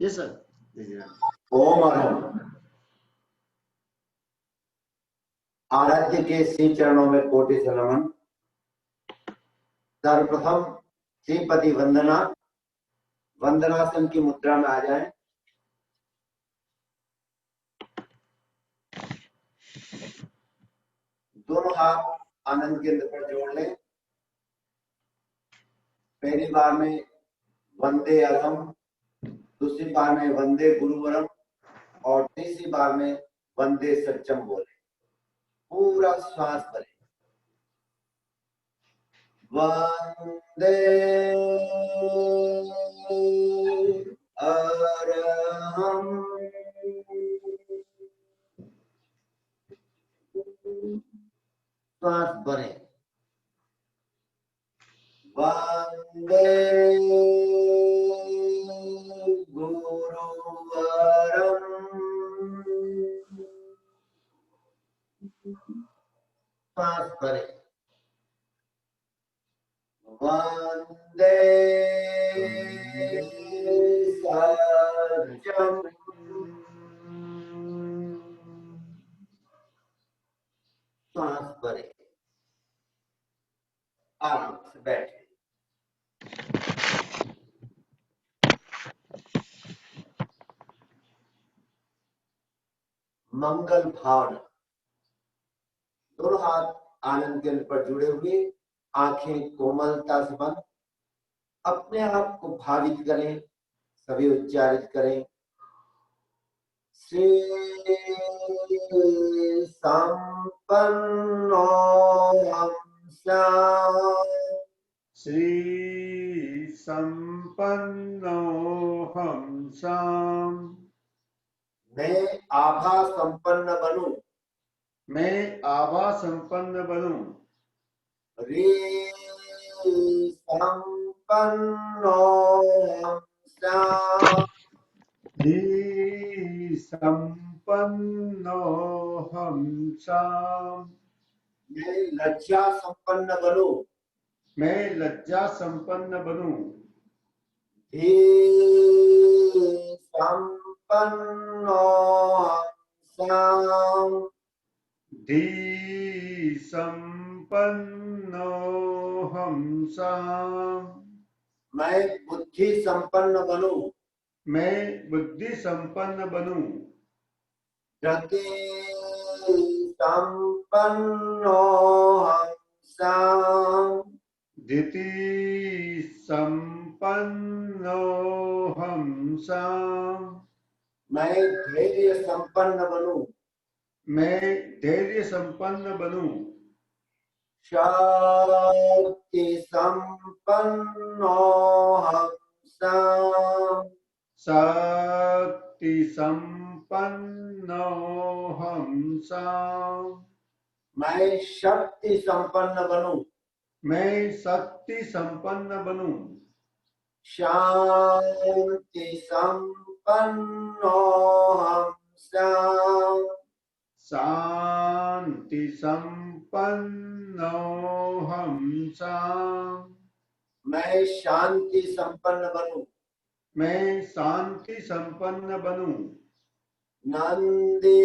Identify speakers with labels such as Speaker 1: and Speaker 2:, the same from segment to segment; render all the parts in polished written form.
Speaker 1: Yes sir.
Speaker 2: ओम अरुण आराध्य के श्री चरणों में कोटि से नमन। सर्वप्रथम श्रीपति वंदना, वंदनासन की मुद्रा में आ जाएं। दोनों हाथ आनंद केंद्र पर जोड़ लें। पहली बार में वंदे अरहम, दूसरी बार में वंदे गुरुवरम और तीसरी बार में वंदे सच्चम बोले। पूरा श्वास भरें। वंदे अरहम, श्वास भरें। वंदे गुरुवरम, श्वास भरें। वंदे सच्चम, श्वास भरें। आराम से बैठे। मंगल भावना, दोनों हाथ आनंद केंद्र पर जुड़े हुए, आंखें कोमलता से बंद। अपने आप को भावित करें, सभी उच्चारित करें। श्री संपन्नो हंसाम,
Speaker 3: श्री संपन्नो हंसाम,
Speaker 2: मैं आभा संपन्न बनूं।
Speaker 3: मैं आभा संपन्न बनूं।
Speaker 2: रे संपन्नो हंसाम,
Speaker 3: धी संपन्नो हंसाम,
Speaker 2: मैं लज्जा संपन्न बनूं।
Speaker 3: मैं लज्जा संपन्न बनूं।
Speaker 2: धी संपन्नो हंसाम,
Speaker 3: धी संपन्नो हंसाम,
Speaker 2: मैं बुद्धि संपन्न बनूं।
Speaker 3: मैं बुद्धि संपन्न बनूं।
Speaker 2: रति संपन्नो हंसाम,
Speaker 3: धीति संपन्नो हंसाम,
Speaker 2: मैं धैर्य संपन्न बनूं।
Speaker 3: मैं धैर्य संपन्न बनूं।
Speaker 2: शक्ति संपन्नो हंसाम,
Speaker 3: शक्ति संपन्नो हंसाम,
Speaker 2: मैं शक्ति संपन्न बनूं।
Speaker 3: मैं शक्ति संपन्न बनूं।
Speaker 2: शांति संपन्नो हंसाम,
Speaker 3: शांति संपन्नो हंसाम,
Speaker 2: मैं शांति संपन्न बनूं।
Speaker 3: मैं शांति संपन्न बनूं।
Speaker 2: नंदी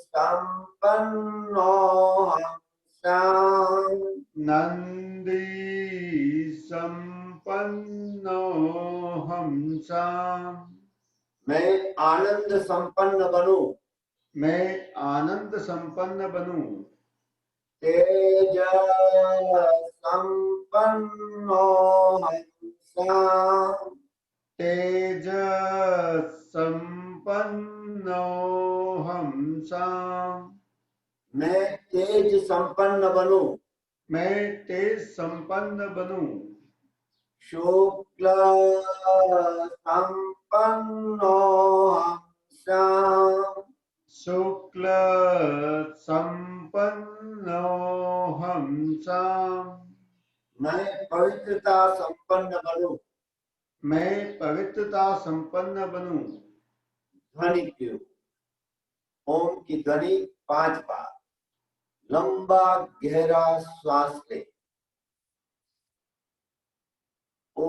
Speaker 2: संपन्नो हंसाम,
Speaker 3: नंदी संपन्नो हंसाम,
Speaker 2: मैं आनंद संपन्न बनूं।
Speaker 3: मैं आनंद संपन्न बनूं।
Speaker 2: तेज संपन्नो हंसाम,
Speaker 3: तेज संपन्नो हंसाम,
Speaker 2: मैं तेज संपन्न बनूं।
Speaker 3: मैं तेज संपन्न बनूं।
Speaker 2: शुक्ल संपन्नो हंसाम,
Speaker 3: शुक्ल संपन्नो हंसाम,
Speaker 2: मैं पवित्रता संपन्न बनूं।
Speaker 3: मैं पवित्रता संपन्न बनूं।
Speaker 2: ध्वनि क्यों? ओम की ध्वनि 5 बार। लंबा गहरा श्वास ले। ओ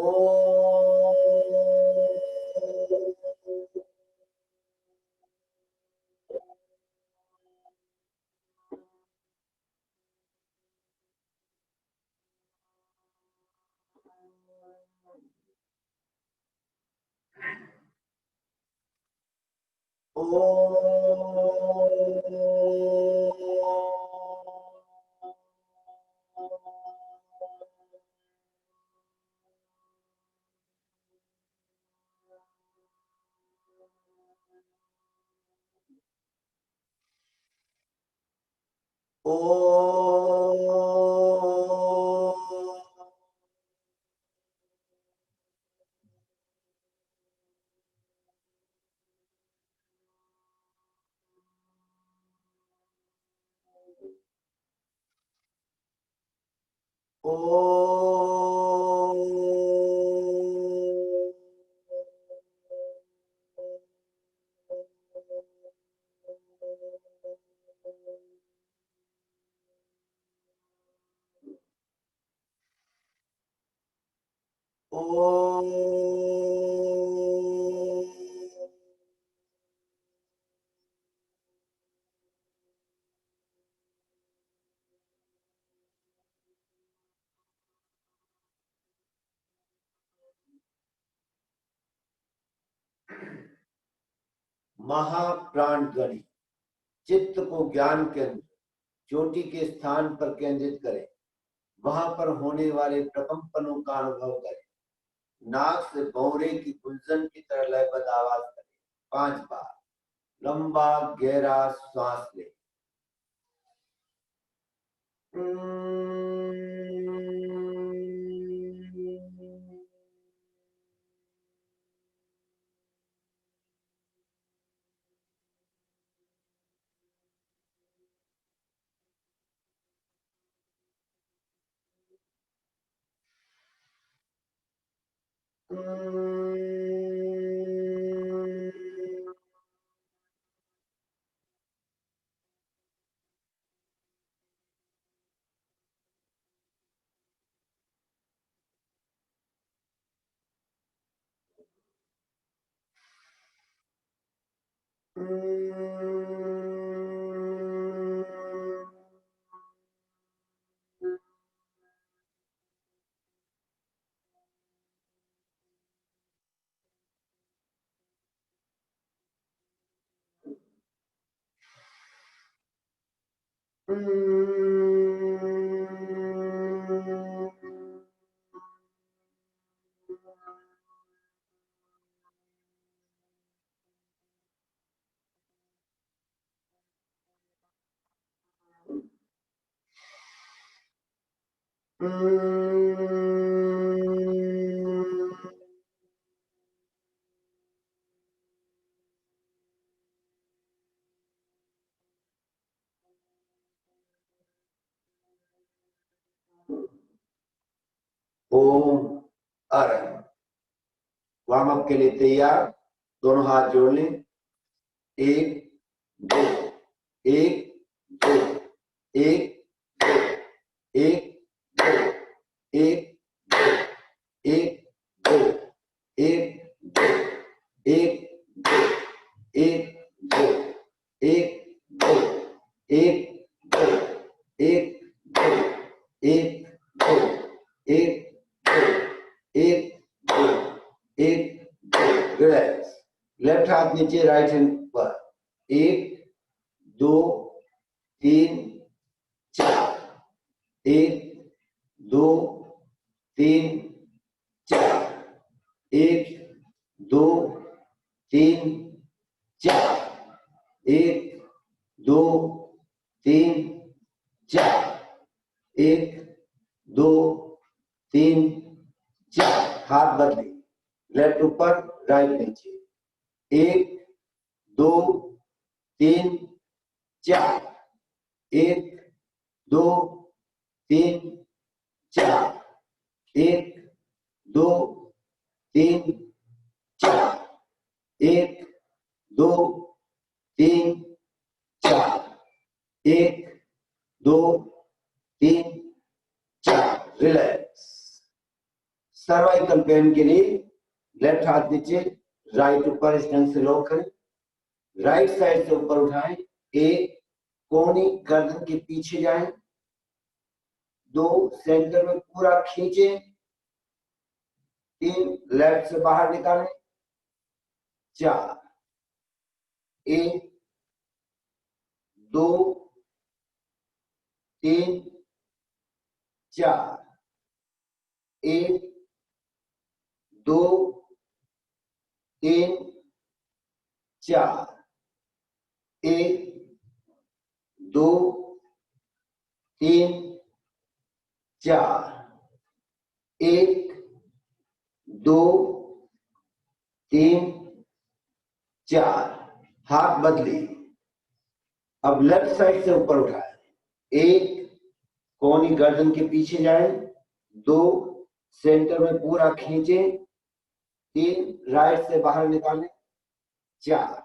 Speaker 2: महाप्राण ध्वनि चित्त को ज्ञान केंद्र चोटी के स्थान पर केंद्रित करें, वहां पर होने वाले प्रकंपनों का अनुभव करें। नाक से भौरे की गुंजन की तरह लयबद्ध आवाज करें। 5 बार लंबा गहरा श्वास लें। ओम अरहं। वार्म अप के लिए तैयार, दोनों हाथ जोड़ लें। 1 2 1 2 1 2 1 2 1 2 1 2 1 2 1 2 1 2 1 2 1 2 1 2 1 2 1 1 2 1 2। रिलैक्स। लेफ्ट हाथ नीचे, राइट हैंड पर। 1 2 3 4 1 2 3 4 1 2 3 4 1 2 3 4 1 2 3 4। हाथ बदले, लेफ्ट ऊपर राइट नीचे। 1 2 3 4 1 2 3 4 1 2 3 4 1 2 3 4 1 2 3 4। रिलैक्स। सर्वाइकल पेन के लिए लेफ्ट हाथ नीचे, राइट ऊपर, इस ढंग से लॉक करें। राइट साइड से ऊपर उठाएं। 1 कोहनी गर्दन के पीछे जाएं। 2 सेंटर में पूरा खींचें। 3 लेफ्ट से बाहर निकालें। 4 1 2 3 4 1 2 3 4 1 2 3 4 1 2 3 4। हाथ बदली। अब लेफ्ट साइड से ऊपर उठाए। 1 कोहनी गर्दन के पीछे जाए, 2 सेंटर में पूरा खींचे, 3 राइट से बाहर निकालें, 4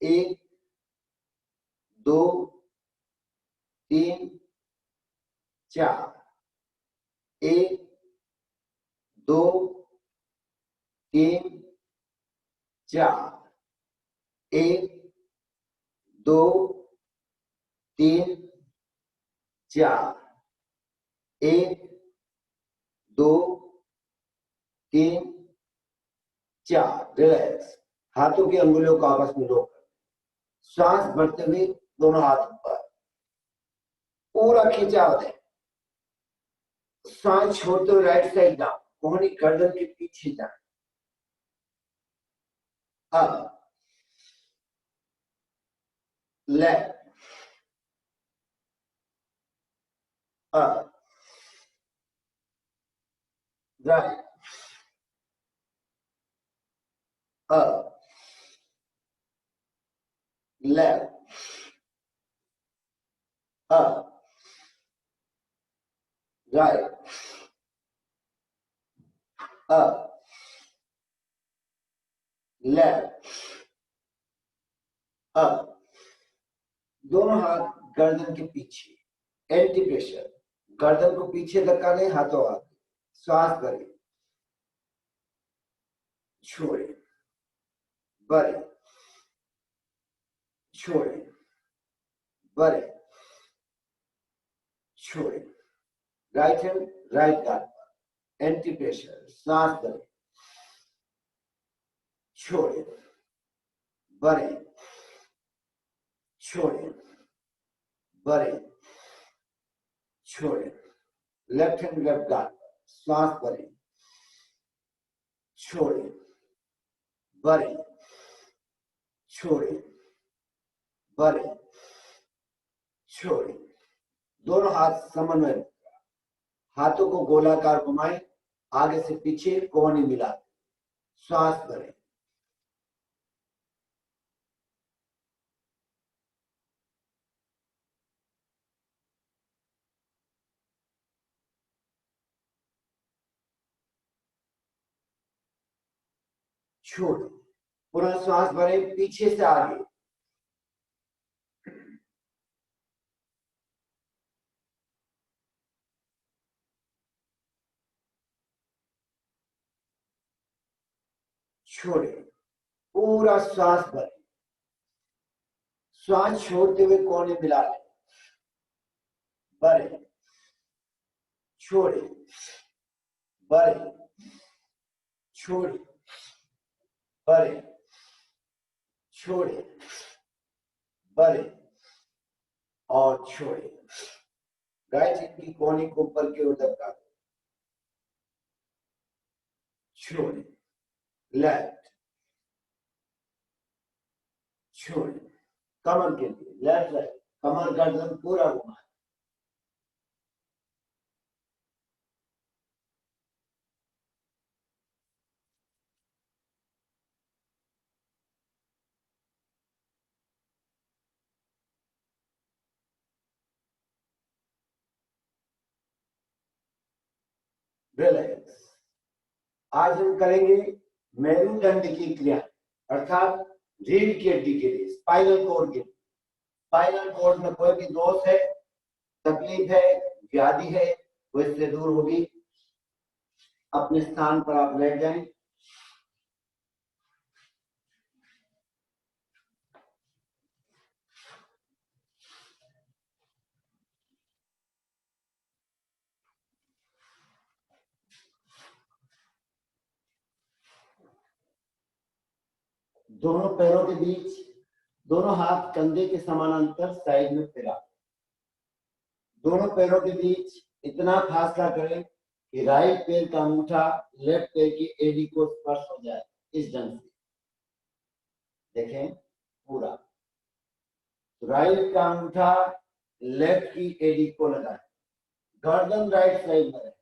Speaker 2: 1 2 3 4 1 2 3 4 1 2 3 4 1 2 3 4। रिलैक्स। हाथों की अंगुलियों को आपस में रोक, श्वास भरते हुए दोनों हाथ ऊपर, पूरा खिंचाव दें। सांस छोड़ते हुए राइट साइड डाउन, कोहनी गर्दन के पीछे जाए। अब left, up, right, up, left, up, right, up, left, up. दोनों हाथ गर्दन के पीछे, एंटी प्रेशर। गर्दन को पीछे धक्का दें, हाथों आगे। श्वास करें, छोड़े, बड़े, छोड़े, बड़े, छोड़े। राइट हैंड राइट गार्ड पर, एंटी प्रेशर। सांस करें, छोड़े, बड़े, छोड़े, बड़े, छोड़े। लेफ्ट हैंड लेफ्ट गार्ड पर, सांस करें, छोड़े, बड़े, छोड़े, बड़े, छोड़े। दोनों हाथ समन्वय, हाथों को गोलाकार घुमाएं, आगे से पीछे कोहनी मिला, श्वास करें, छोड़े, पुनः श्वास भरें, पीछे से आगे, छोड़े, पूरा श्वास भरें। श्वास छोड़ते हुए कोहनी मिला लें, बड़े, छोड़े, बड़े, छोड़े, बड़े, छोड़े, बड़े और छोड़े। राइट हैंड की कोहनी को ऊपर की ओर धक्का, छोड़े, लेफ्ट, छोड़े। कमर के लिए लेफ्ट राइट, कमर गर्दन पूरा घुमा, रिलैक्स। आज हम करेंगे मेरुदंड की क्रिया, अर्थात रीढ़ की हड्डी के लिए, स्पाइनल कोड के लिए। स्पाइनल कोड में कोई भी दोष है, तकलीफ है, व्याधि है, वो इससे दूर होगी। अपने स्थान पर आप बैठ जाएं। दोनों पैरों के बीच दोनों हाथ कंधे के समानांतर साइड में फैला। दोनों पैरों के बीच इतना फासला करें कि राइट पैर का अंगूठा लेफ्ट पैर की एड़ी को स्पर्श हो जाए। इस ढंग से देखें पूरा। राइट का अंगूठा लेफ्ट की एड़ी को लगाए, गर्दन राइट साइड में रहे,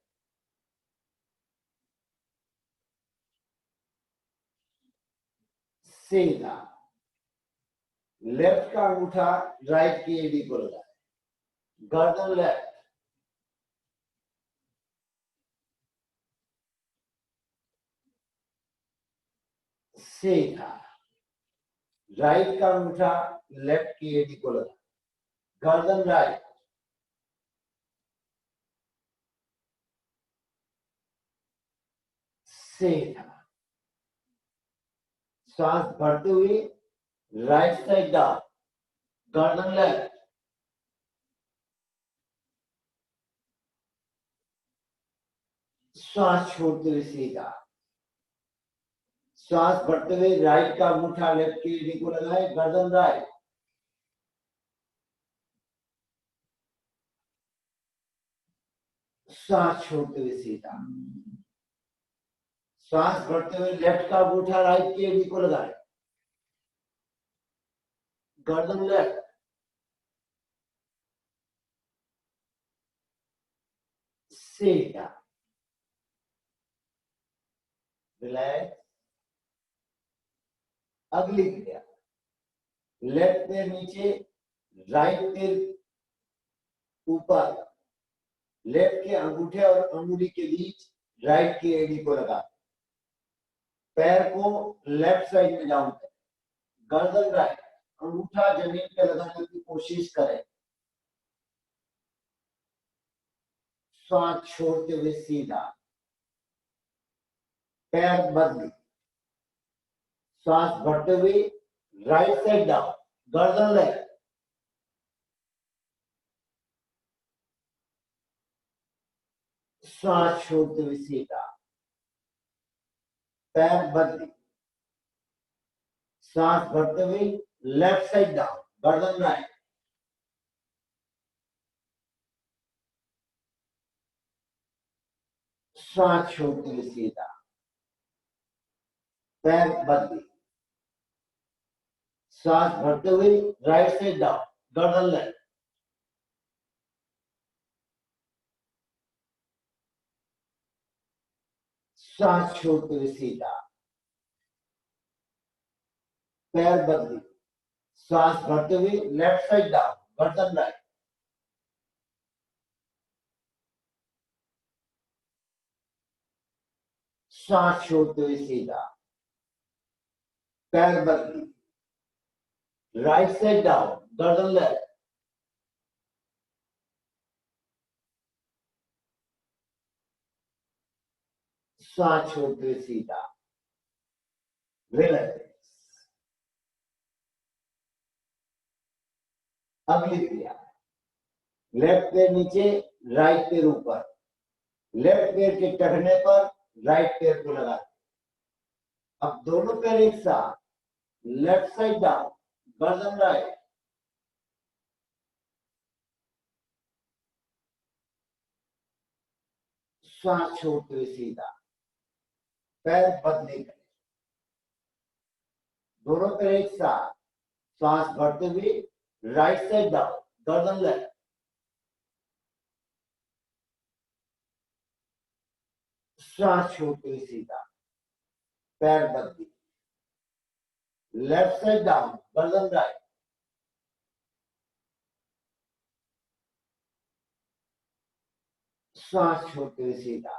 Speaker 2: सीधा। लेफ्ट का अंगूठा राइट की एड़ी को लगाए, गर्दन लेफ्ट, सीधा। राइट का अंगूठा लेफ्ट की एड़ी को लगाए, गर्दन राइट, सीधा। सांस भरते हुए राइट साइड डाउन, गर्दन लेफ्ट, सांस छोड़ते हुए सीधा। सांस भरते हुए राइट का अंगूठा लेफ्ट की एड़ी को लगाए, गर्दन राइट, सांस छोड़ते हुए सीधा। सांस भरते हुए लेफ्ट का अंगूठा राइट की एड़ी को लगाए, गर्दन लेफ्ट, सीधा। रिलैक्स। अगली क्रिया, लेफ्ट पैर नीचे, राइट पैर ऊपर, लेफ्ट के अंगूठे और अंगुली के बीच राइट की एड़ी को लगा, पैर को लेफ्ट साइड में डाउन करें, गर्दन राइट, अंगूठा जमीन पे लगाने की कोशिश करें। सांस छोड़ते हुए सीधा, पैर बदली, सांस भरते हुए राइट साइड डाउन, गर्दन लेफ्ट, सांस छोड़ते हुए सीधा, पैर बदली, सांस भरते हुए लेफ्ट साइड डाउन, गर्दन राइट, सांस छोड़ते हुए सीधा, पैर बदली, सांस भरते हुए राइट साइड डाउन, गर्दन लेफ्ट, सांस छोड़ते हुए सीधा, पैर बदली, सांस भरते हुए लेफ्ट साइड डाउन, गर्दन राइट, सांस छोड़ते हुए सीधा, पैर बदली, राइट साइड डाउन, गर्दन लेफ्ट, सांस छोड़ते हुए सीधा। रिलैक्स। अगली क्रिया, लेफ्ट पैर नीचे, राइट पैर ऊपर, लेफ्ट पैर के टखने पर राइट पैर को लगा। अब दोनों पैर एक साथ, लेफ्ट साइड डाउन, गर्दन राइट, सांस छोड़ते हुए सीधा, पैर बदली करें। दोनों पैर एक साथ, सांस भरते हुए राइट साइड डाउन, गर्दन लेफ्ट, सांस छोड़ते हुए सीधा, पैर बदली, लेफ्ट साइड डाउन, गर्दन राइट, सांस छोड़ते हुए सीधा,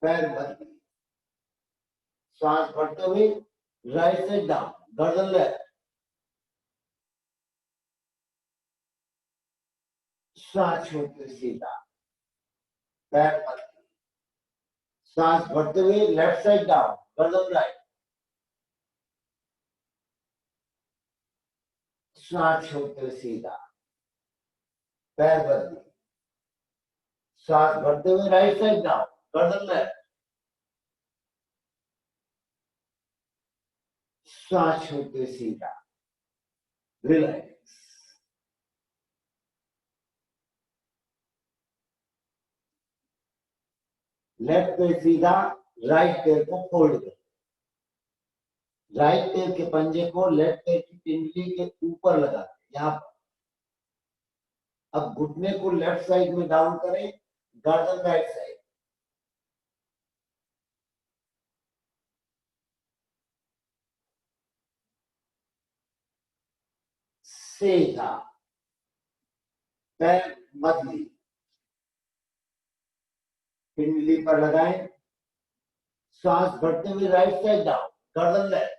Speaker 2: पैर बदली, सांस भरते हुए राइट साइड डाउन, गर्दन लेफ्ट, सांस छोड़ते हुए सीधा, पैर बदली, सांस भरते हुए लेफ्ट साइड डाउन, गर्दन राइट, सांस छोड़ते हुए सीधा, पैर बदली, सांस भरते हुए राइट साइड डाउन, गर्दन लेफ्ट, श्वास छोड़ते सीधा, रिलैक्स। लेफ्ट पैर सीधा, राइट पैर को फोल्ड कर, राइट पैर के पंजे को लेफ्ट पैर की पिंडली के ऊपर लगा, यहाँ पर। अब घुटने को लेफ्ट साइड में डाउन करें, गर्दन राइट साइड, सीधा, पैर बदली, पिंडली पर लगाएं, सांस भरते हुए राइट साइड डाउन, गर्दन लेफ्ट,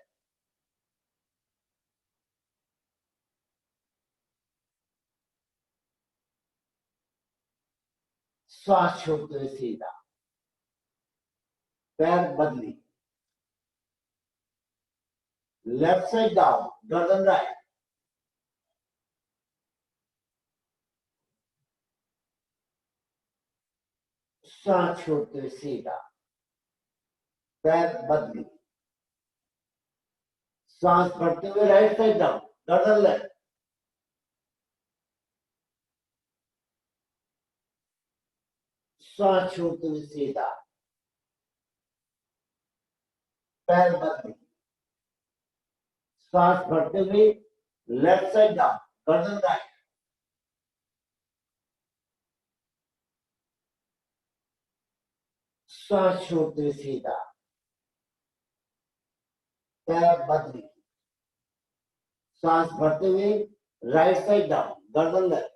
Speaker 2: सांस छोड़ते हुए सीधा, पैर बदली, लेफ्ट साइड डाउन, गर्दन राइट, सांस छोड़ते हुए सीधा, पैर बदली, सांस भरते हुए राइट साइड डाउन, गर्दन लेफ्ट, सांस छोड़ते हुए सीधा, पैर बदली, सांस भरते हुए लेफ्ट साइड डाउन, गर्दन राइट, सांस छोड़ते हुए सीधा, पैर बदली, सांस भरते हुए राइट साइड डाउन, गर्दन लेफ्ट,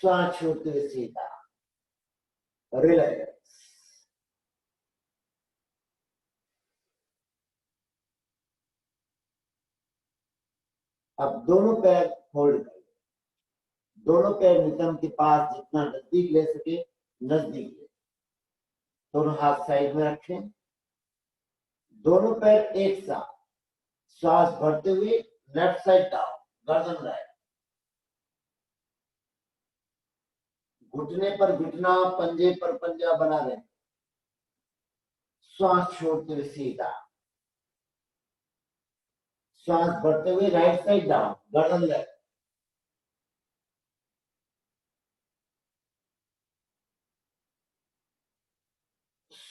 Speaker 2: सांस छोड़ते हुए सीधा, रिलैक्स। अब दोनों पैर होल्ड करें, दोनों पैर नितंब के पास जितना नजदीक ले सके नजदीक ले, दोनों हाथ साइड में रखें, दोनों पैर एक साथ, सांस भरते हुए लेफ्ट साइड डाउन, गर्दन राइट, घुटने पर घुटना, पंजे पर पंजा बना रहे, सांस छोड़ते हुए सीधा, सांस भरते हुए राइट साइड डाउन, गर्दन लेफ्ट,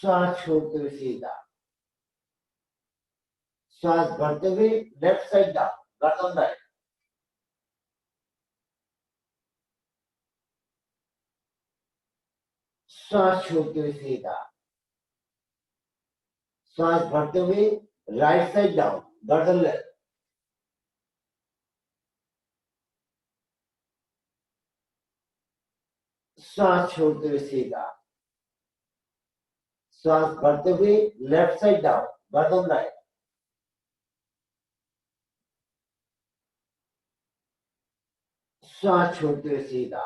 Speaker 2: सांस छोड़ते हुए सीधा, सांस भरते हुए लेफ्ट साइड डाउन, गर्दन राइट, सांस छोड़ते हुए सीधा, सांस भरते हुए राइट साइड डाउन, गर्दन लेफ्ट, सांस छोड़ते हुए सीधा, सांस भरते हुए लेफ्ट साइड डाउन, गर्दन राइट, सांस छोड़ते हुए सीधा,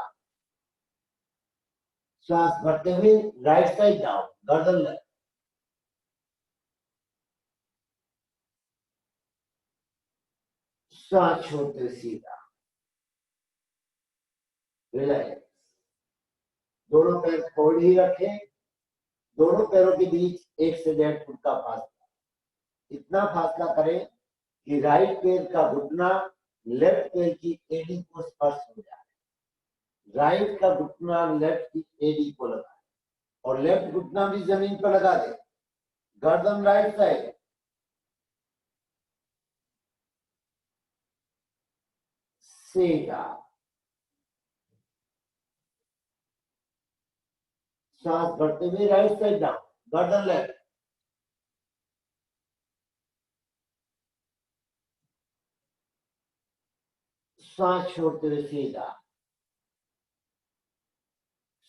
Speaker 2: सांस भरते हुए राइट साइड डाउन, गर्दन लेफ्ट, सांस छोड़ते हुए सीधा, रिलैक्स। दोनों पैर फोल्ड ही रखें, दोनों पैरों के बीच 1 से 1.5 फुट का फासला, इतना फासला करें कि राइट पैर का घुटना लेफ्ट पैर की एड़ी को स्पर्श हो जाए, राइट का घुटना लेफ्ट की एड़ी को लगाए और लेफ्ट घुटना भी जमीन पर लगा दे, गर्दन राइट साइड, सीधा, सांस भरते हुए राइट साइड डाउन, गर्दन लेफ्ट, सांस छोड़ते हुए सीधा,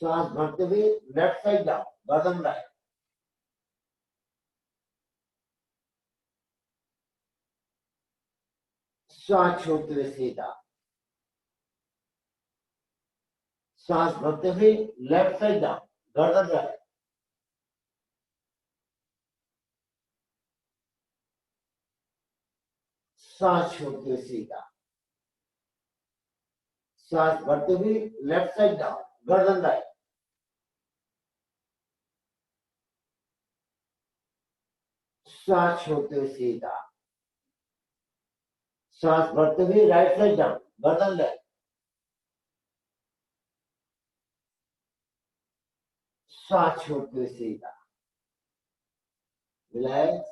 Speaker 2: सांस भरते हुए लेफ्ट साइड डाउन, गर्दन राइट, सांस छोड़ते हुए सीधा, सांस भरते हुए लेफ्ट साइड डाउन, गर्दन राइट, सांस छोड़ते हुए सीधा, सांस भरते हुए लेफ्ट साइड डाउन, गर्दन राइट, सांस छोड़ते हुए सीधा, सांस भरते हुए राइट साइड डाउन, गर्दन लेफ्ट, सांस छोड़ते हुए सीधा, रिलैक्स।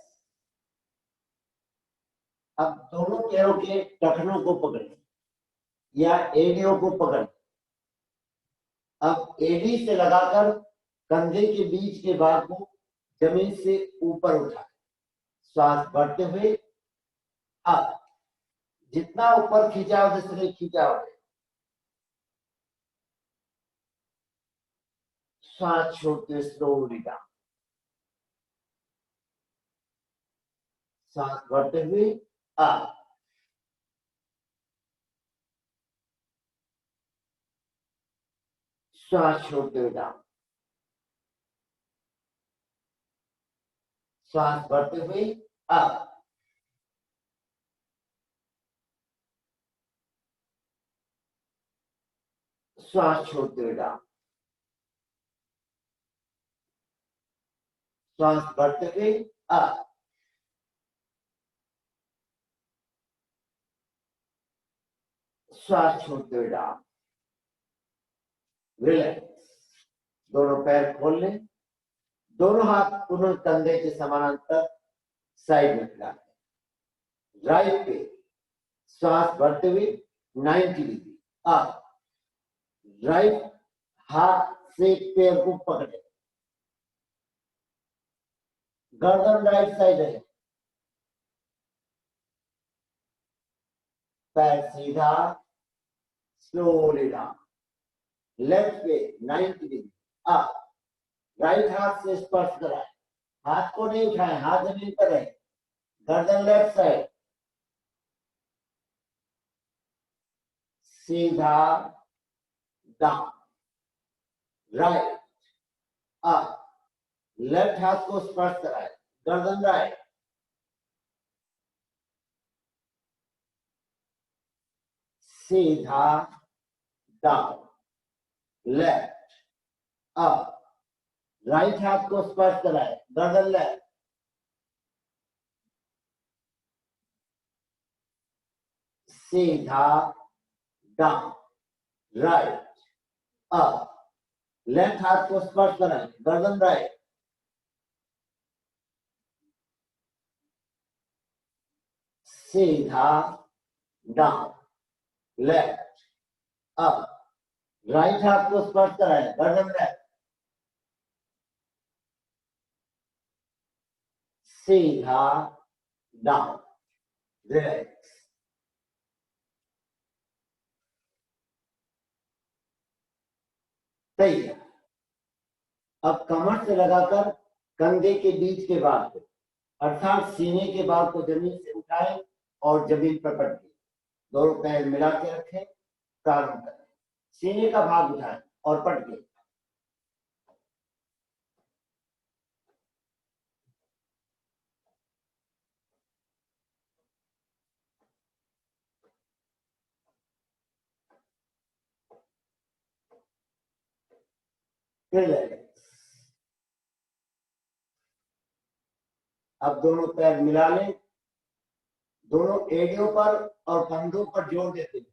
Speaker 2: अब दोनों पैरों के टखनों को पकड़ें या एड़ियों को पकड़ें। अब एड़ी से लगाकर कंधे के बीच के भाग को जमीन से ऊपर उठाएं, सांस भरते हुए अब जितना ऊपर खिंचाव दूसरे खिंचाव है, सांस छोड़ते हुए स्लोली डाउन, सांस भरते हुए अप, सांस छोड़ते हुए डाउन, सांस भरते हुए अप, सांस छोड़ते हुए डाउन, सांस भरते हुए अप, सांस छोड़ते हुए डाउन, रिलैक्स। दोनों पैर खोल लें, दोनों हाथ पुनः कंधे के समानांतर साइड में फैला दें, राइट पे सांस भरते हुए 90 डिग्री अप, राइट हाथ से पैर को पकड़े, गर्दन राइट साइड है, पैर सीधा, स्लोली डाउन, लेफ्ट पे 90 डिग्री अप, राइट हाथ से स्पर्श कराए, हाथ को नहीं उठाए, हाथ जमीन पर है, गर्दन लेफ्ट साइड, सीधा डाउन, राइट अप, लेफ्ट हाथ को स्पर्श कराए, गर्दन राइट, सीधा डाउन, लेफ्ट अप, राइट हाथ को स्पर्श कराए, गर्दन लेफ्ट, सीधा डाउन, राइट अप, लेफ्ट हाथ को स्पर्श कराए, गर्दन राइट, सीधा डाउन, लेफ्ट अप, राइट हाथ को स्पर्श कराए, गर्दन लेफ्ट, सीधा डाउन, रिलैक्स। तैयार। अब कमर से लगाकर कंधे के बीच के भाग को अर्थात सीने के भाग को जमीन से उठाएं और जमीन पर पटके दोनों पैर मिला के रखें, प्रारंभ करें, सीने का भाग उठाएं और पटके, रिलैक्स। अब दोनों पैर मिला लें, दोनों एड़ियों पर और कंधों पर जोर देते हैं,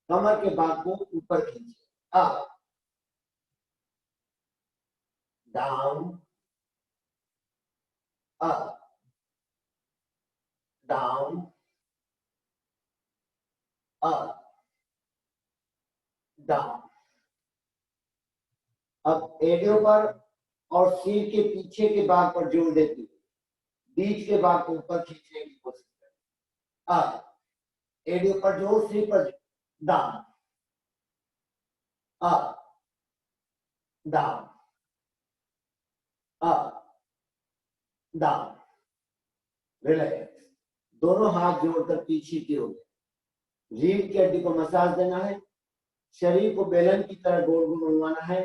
Speaker 2: कमर के भाग को ऊपर खींचे, up down up down up down. अब एड़ियों पर और सिर के पीछे के भाग पर जोर देते हुए बीच के भाग को ऊपर खींचने की कोशिश करें, अप, एड़ियों पर जोर, सिर पर down up down up down, relax. दोनों हाथ जोड़कर पीछे की ओर, रीढ़ की हड्डी को मसाज देना है, शरीर को बेलन की तरह गोल गोल घुमाना है।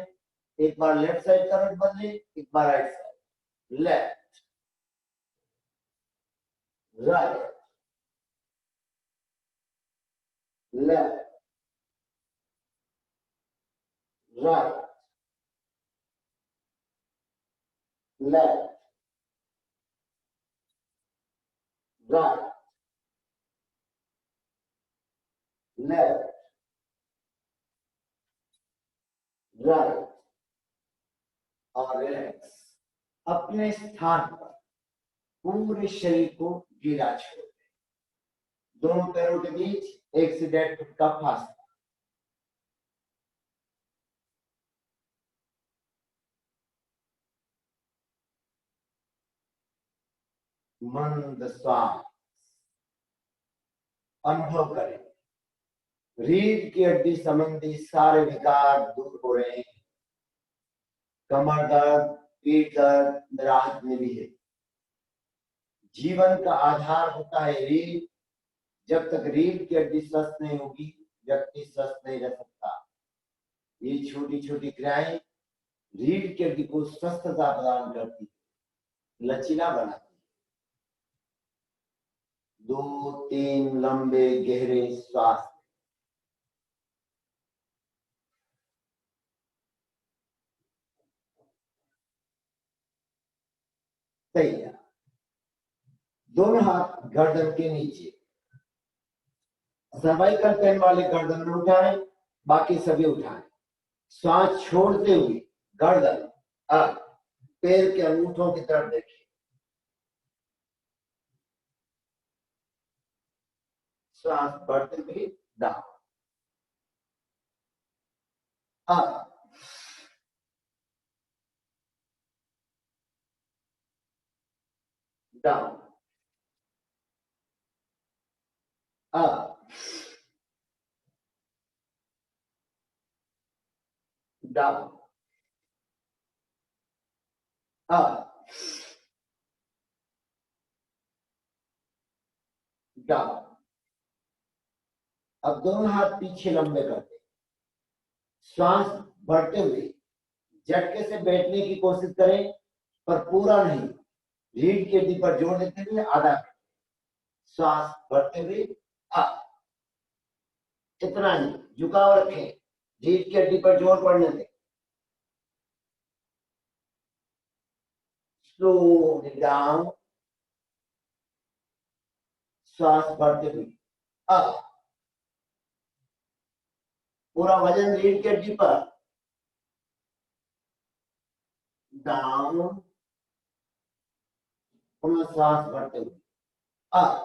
Speaker 2: एक बार लेफ्ट साइड करंट बदले, एक बार right side, left right left right left right, left, right और रिलैक्स। अपने स्थान पर पूरे शरीर को गीला छोड़ दें। दोनों पैरों के बीच 1 से 1.5 फुट का फासला। मंद श्वास अनुभव करें। रीढ़ की हड्डी संबंधी सारे विकार दूर हो रहे हैं। कमर दर्द, पीठ दर्द में राहत मिली है। जीवन का आधार होता है रीढ़। जब तक रीढ़ की हड्डी स्वस्थ नहीं होगी, व्यक्ति स्वस्थ नहीं रह सकता। ये छोटी छोटी क्रियाएं रीढ़ की हड्डी को स्वस्थता प्रदान करती है, लचीला बनाती है। 2-3 लंबे गहरे श्वास। तैयार। दोनों हाथ गर्दन के नीचे। सर्वाइकल पेन वाले गर्दन में उठाएं, बाकी सभी उठाएं। सांस छोड़ते हुए गर्दन अब पैर के अंगूठों की तरफ देखें। सांस बढ़ते हुए down, up, down, up, down, up, down. अब दोनों हाथ पीछे लंबे कर दें। श्वास बढ़ते हुए झटके से बैठने की कोशिश करें, पर पूरा नहीं। रीढ़ की हड्डी पर जोर देते हुए आधा। श्वास बढ़ते हुए अप, इतना ही। झुकाव रखें, रीढ़ की हड्डी पर जोर पड़ने दें। स्लो डाउन, श्वास बढ़ते हुए अप। पूरा वजन रीढ़ की हड्डी पर, डाउन, पुनः श्वास बढ़ते हुए अप,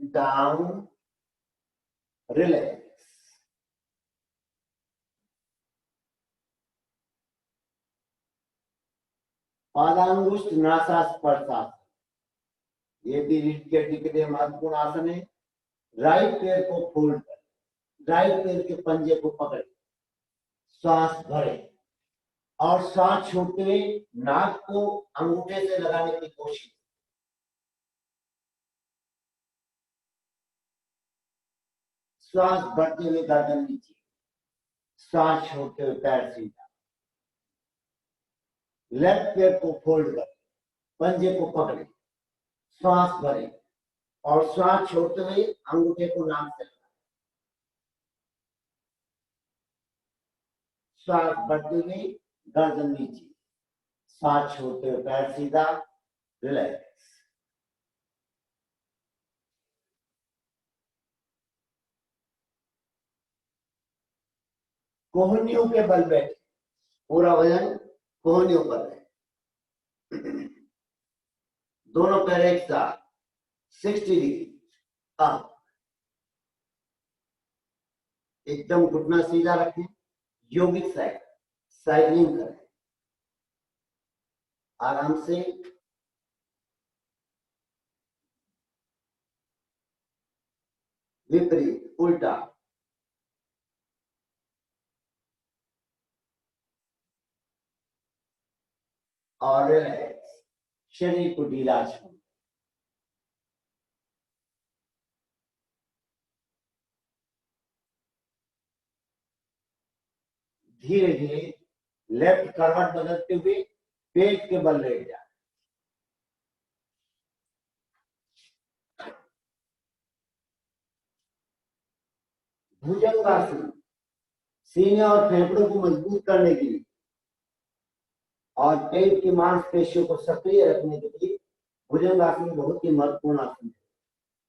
Speaker 2: डाउन, रिलैक्स। पादांगुष्ठ नासास्पर्शासन, ये भी रीढ़ की हड्डी के लिए महत्वपूर्ण आसन है। राइट पैर को फोल्ड कर राइट पैर के पंजे को पकड़े, श्वास भरे और श्वास छोड़ते हुए नाक को अंगूठे से लगाने की कोशिश। श्वास बढ़ते हुए गर्दन नीचे, श्वास छोड़ते हुए पैर सीधा। लेफ्ट पैर को फोल्ड कर पंजे को पकड़े, श्वास भरे और श्वास छोड़ते हुए अंगूठे को नाक से लगाए। श्वास बढ़ते हुए गर्दन नीचे, श्वास छोड़ते हुए पैर सीधा, रिलैक्स। कोहनियों के बल बैठे, पूरा वजन कोहनियों पर है। दोनों पैर एक साथ 60 डिग्री अप। एकदम घुटना सीधा रखें। योगिक साइकिलिंग करें आराम से। विपरीत उल्टा, और रिलैक्स। शरीर को ढीला छोड़। धीरे धीरे लेफ्ट करवट बदलते हुए पेट के बल लेट जाए। भुजंगासन, सीने और फेफड़ों को मजबूत करने के लिए और पेट की मांसपेशियों को सक्रिय रखने के लिए भुजंगासन बहुत ही महत्वपूर्ण आसन है।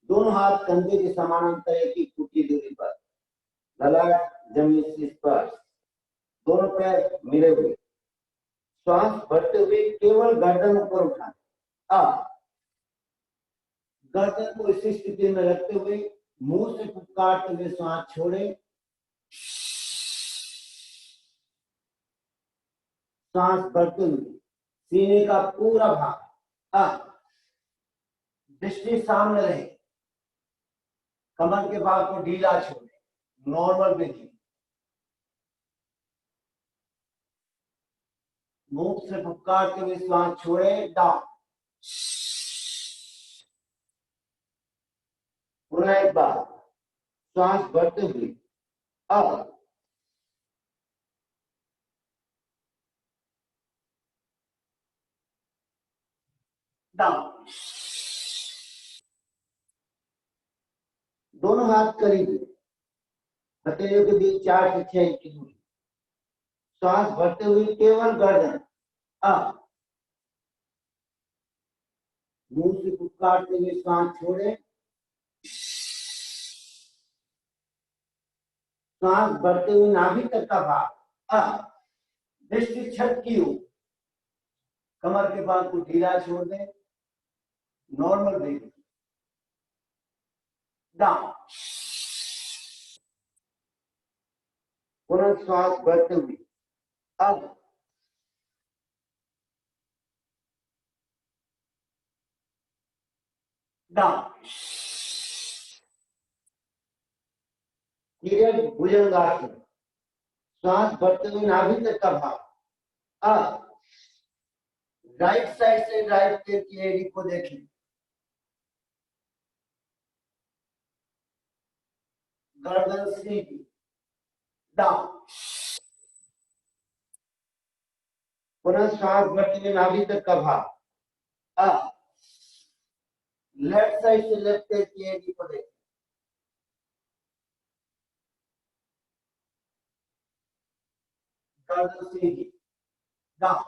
Speaker 2: दोनों हाथ कंधे के समानांतर एक ही फुट की दूरी पर, ललाट जमीन से स्पर्श, दोनों पैर मिले हुए, श्वास भरते हुए केवल गर्दन ऊपर उठाना। गर्दन को इसी स्थिति में रखते हुए मुंह से फुफकारते हुए श्वास छोड़े, सांस भरते हुए सीने का पूरा भाग, दृष्टि सामने रहे, कमर के भाग को ढीला छोड़े, नॉर्मल ब्रीथिंग, मुंह से फुफकारते हुए श्वास छोड़े, डाउन। पुनः एक बार श्वास भरते हुए अप, डाउन। दोनों हाथ करीब, हथेलियों के बीच 4 से 6 इंच की दूरी, श्वास भरते हुए केवल गर्दन अप, मुंह से फुफकारते हुए श्वास छोड़े, श्वास भरते हुए नाभि तक का भाग अप, दृष्टि छत की ओर, कमर के भाग को ढीला छोड़ दें, नॉर्मल ब्रीथिंग, डाउन। पुनः श्वास भरते हुए अप, डाउन। भुजंगासन, श्वास भरते हुए नाभि तक का भाग अप, राइट साइड से राइट पैर की एड़ी को देखें, गर्दन सीधी, डाउन। पुनः श्वास भरते हुए नाभि तक का भाग अप, लेफ्ट साइड से लेफ्ट पैर की एड़ी को देखें, गर्दन सीधी, डाउन।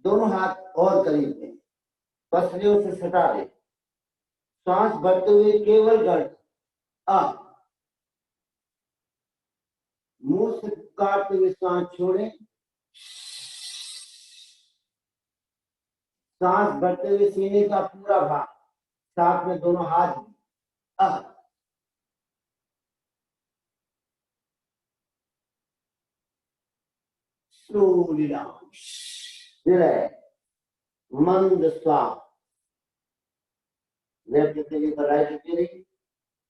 Speaker 2: दोनों हाथ और करीब लें, पसलियों से सटा दें, श्वास भरते हुए केवल गर्दन अप, मुंह से काटते हुए सांस छोड़ें, सांस भरते हुए सीने का पूरा भाग, साथ में दोनों हाथ अप, स्लोली डाउन, रिलैक्स, मंद श्वास, लेफ्ट हथेली पर राइट हथेली,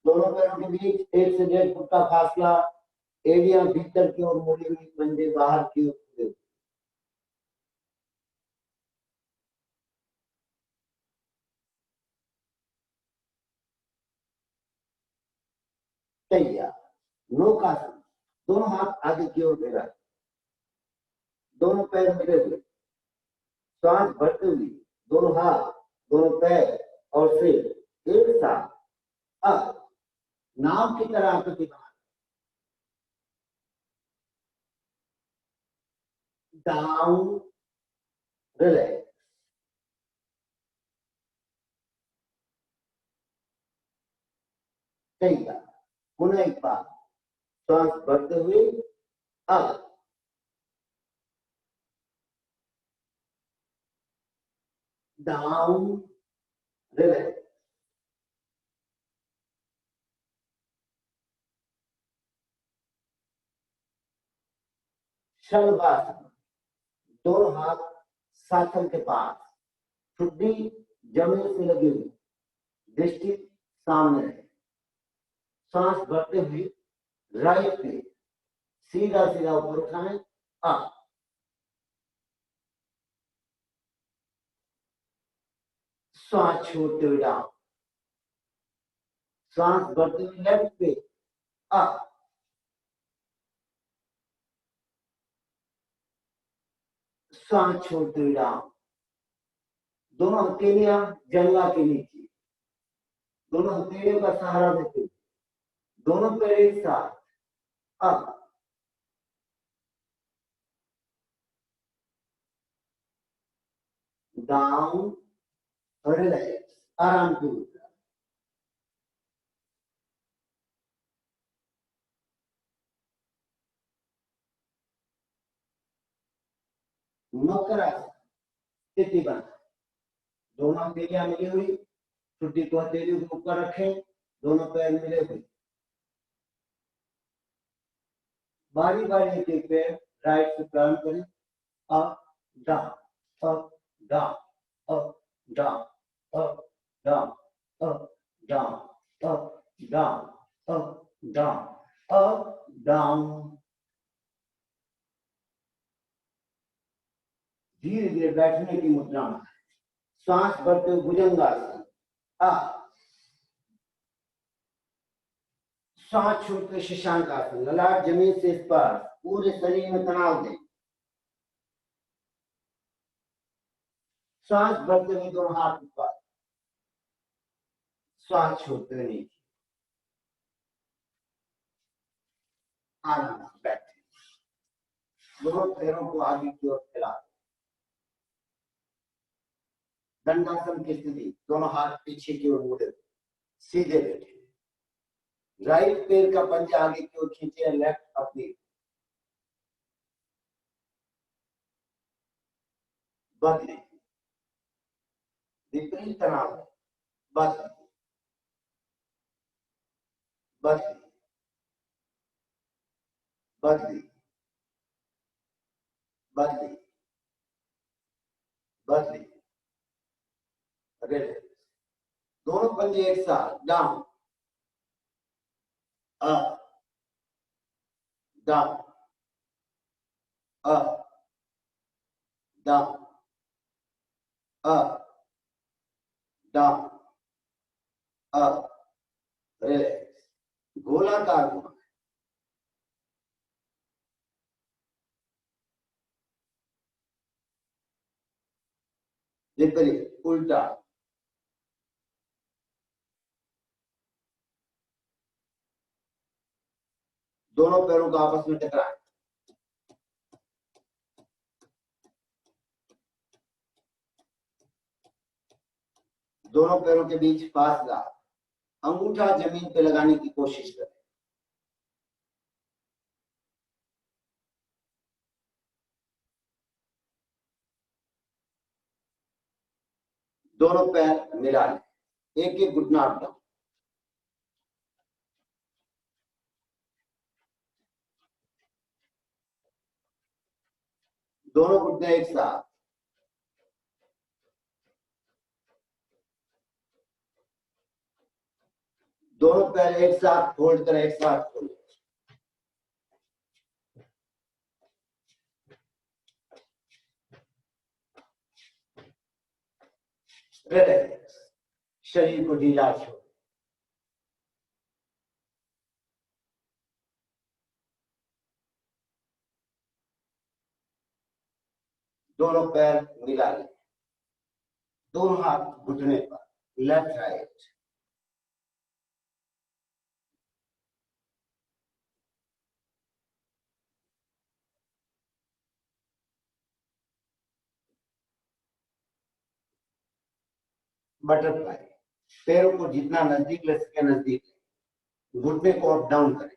Speaker 2: दोनों पैरों के बीच 1 से 1.5 फुट का फासला, एड़ियां भीतर की ओर मुड़ी हुई, पंजे बाहर की ओर खुले हुए। तैयार, नौकासन, दोनों हाथ आगे की ओर फैला, दोनों पैर मिले हुए, श्वास भरते हुए दोनों हाथ, दोनों पैर और सिर एक साथ अप, नाव की तरह आकृति बना, डाउन, रिलैक्स। तैयार, पुनः एक बार श्वास भरते हुए अप, डाउन, रिलैक्स। शलभासन, दोनों हाथ साथन के पास, ठुड्डी जमीन से लगी हुई, दृष्टि सामने रहे, सांस भरते हुए राइट पे सीधा सीधा ऊपर उठाएं, अप, श्वास छोड़ते हुए डाउन, श्वास भरते हुए लेफ्ट पे अप, श्वास छोड़ते हुए डाउन। दोनों हथेलियां जंघा के नीचे, दोनों हथेलियों का सहारा देते हुए, दोनों पैर एक साथ अप, डाउन, रिलैक्स, आराम की मुद्रा। मकर आसन, स्थिति बना, दोनों हथेलियां मिली हुई, छुट्टी को हथेलियों के ऊपर रखें, दोनों पैर मिले हुए, बारी बारी एक पैर राइट से टर्न करें, up down, up down, up down, up down, up down, up down, up down, up down. धीरे धीरे बैठने की मुद्रा में सांस भरते हुए भुजंगासन, सांस छोड़कर शशांकासन, ललाट जमीन से स्पर्श, पूरे शरीर में तनाव दें, सांस भरते हुए दोनों हाथ ऊपर, सांस छोड़ते हुए नीचे, आराम से बैठे, दोनों पैरों को आगे की ओर फैला, दंडासन की स्थिति, दोनों हाथ पीछे की ओर मुड़े, सीधे बैठे, राइट पैर का पंजा आगे की ओर खींचे, लेफ्ट अपनी बदले, विपरीत तनाव, बदले बदले बदले बदले बदले, रिलैक्स, दोनों पंजे एक साथ, down, up down, up down, up down, up, relax, गोलाकार घुमा, विपरीत उल्टा, दोनों पैरों को आपस में टकराएं, दोनों पैरों के बीच फासला, अंगूठा जमीन पे लगाने की कोशिश करें, दोनों पैर मिला लें, एक एक घुटना अप डाउन, दोनों घुटने एक साथ, दोनों पैर एक साथ फोल्ड कर एक साथ खोलें, रिलैक्स, शरीर को ढीला छोड़, दोनों पैर मिला लें, दोनों हाथ घुटने पर, लेफ्ट राइट, बटरफ्लाई, पैरों को जितना नजदीक ले सके नजदीक, घुटने को अप डाउन करें,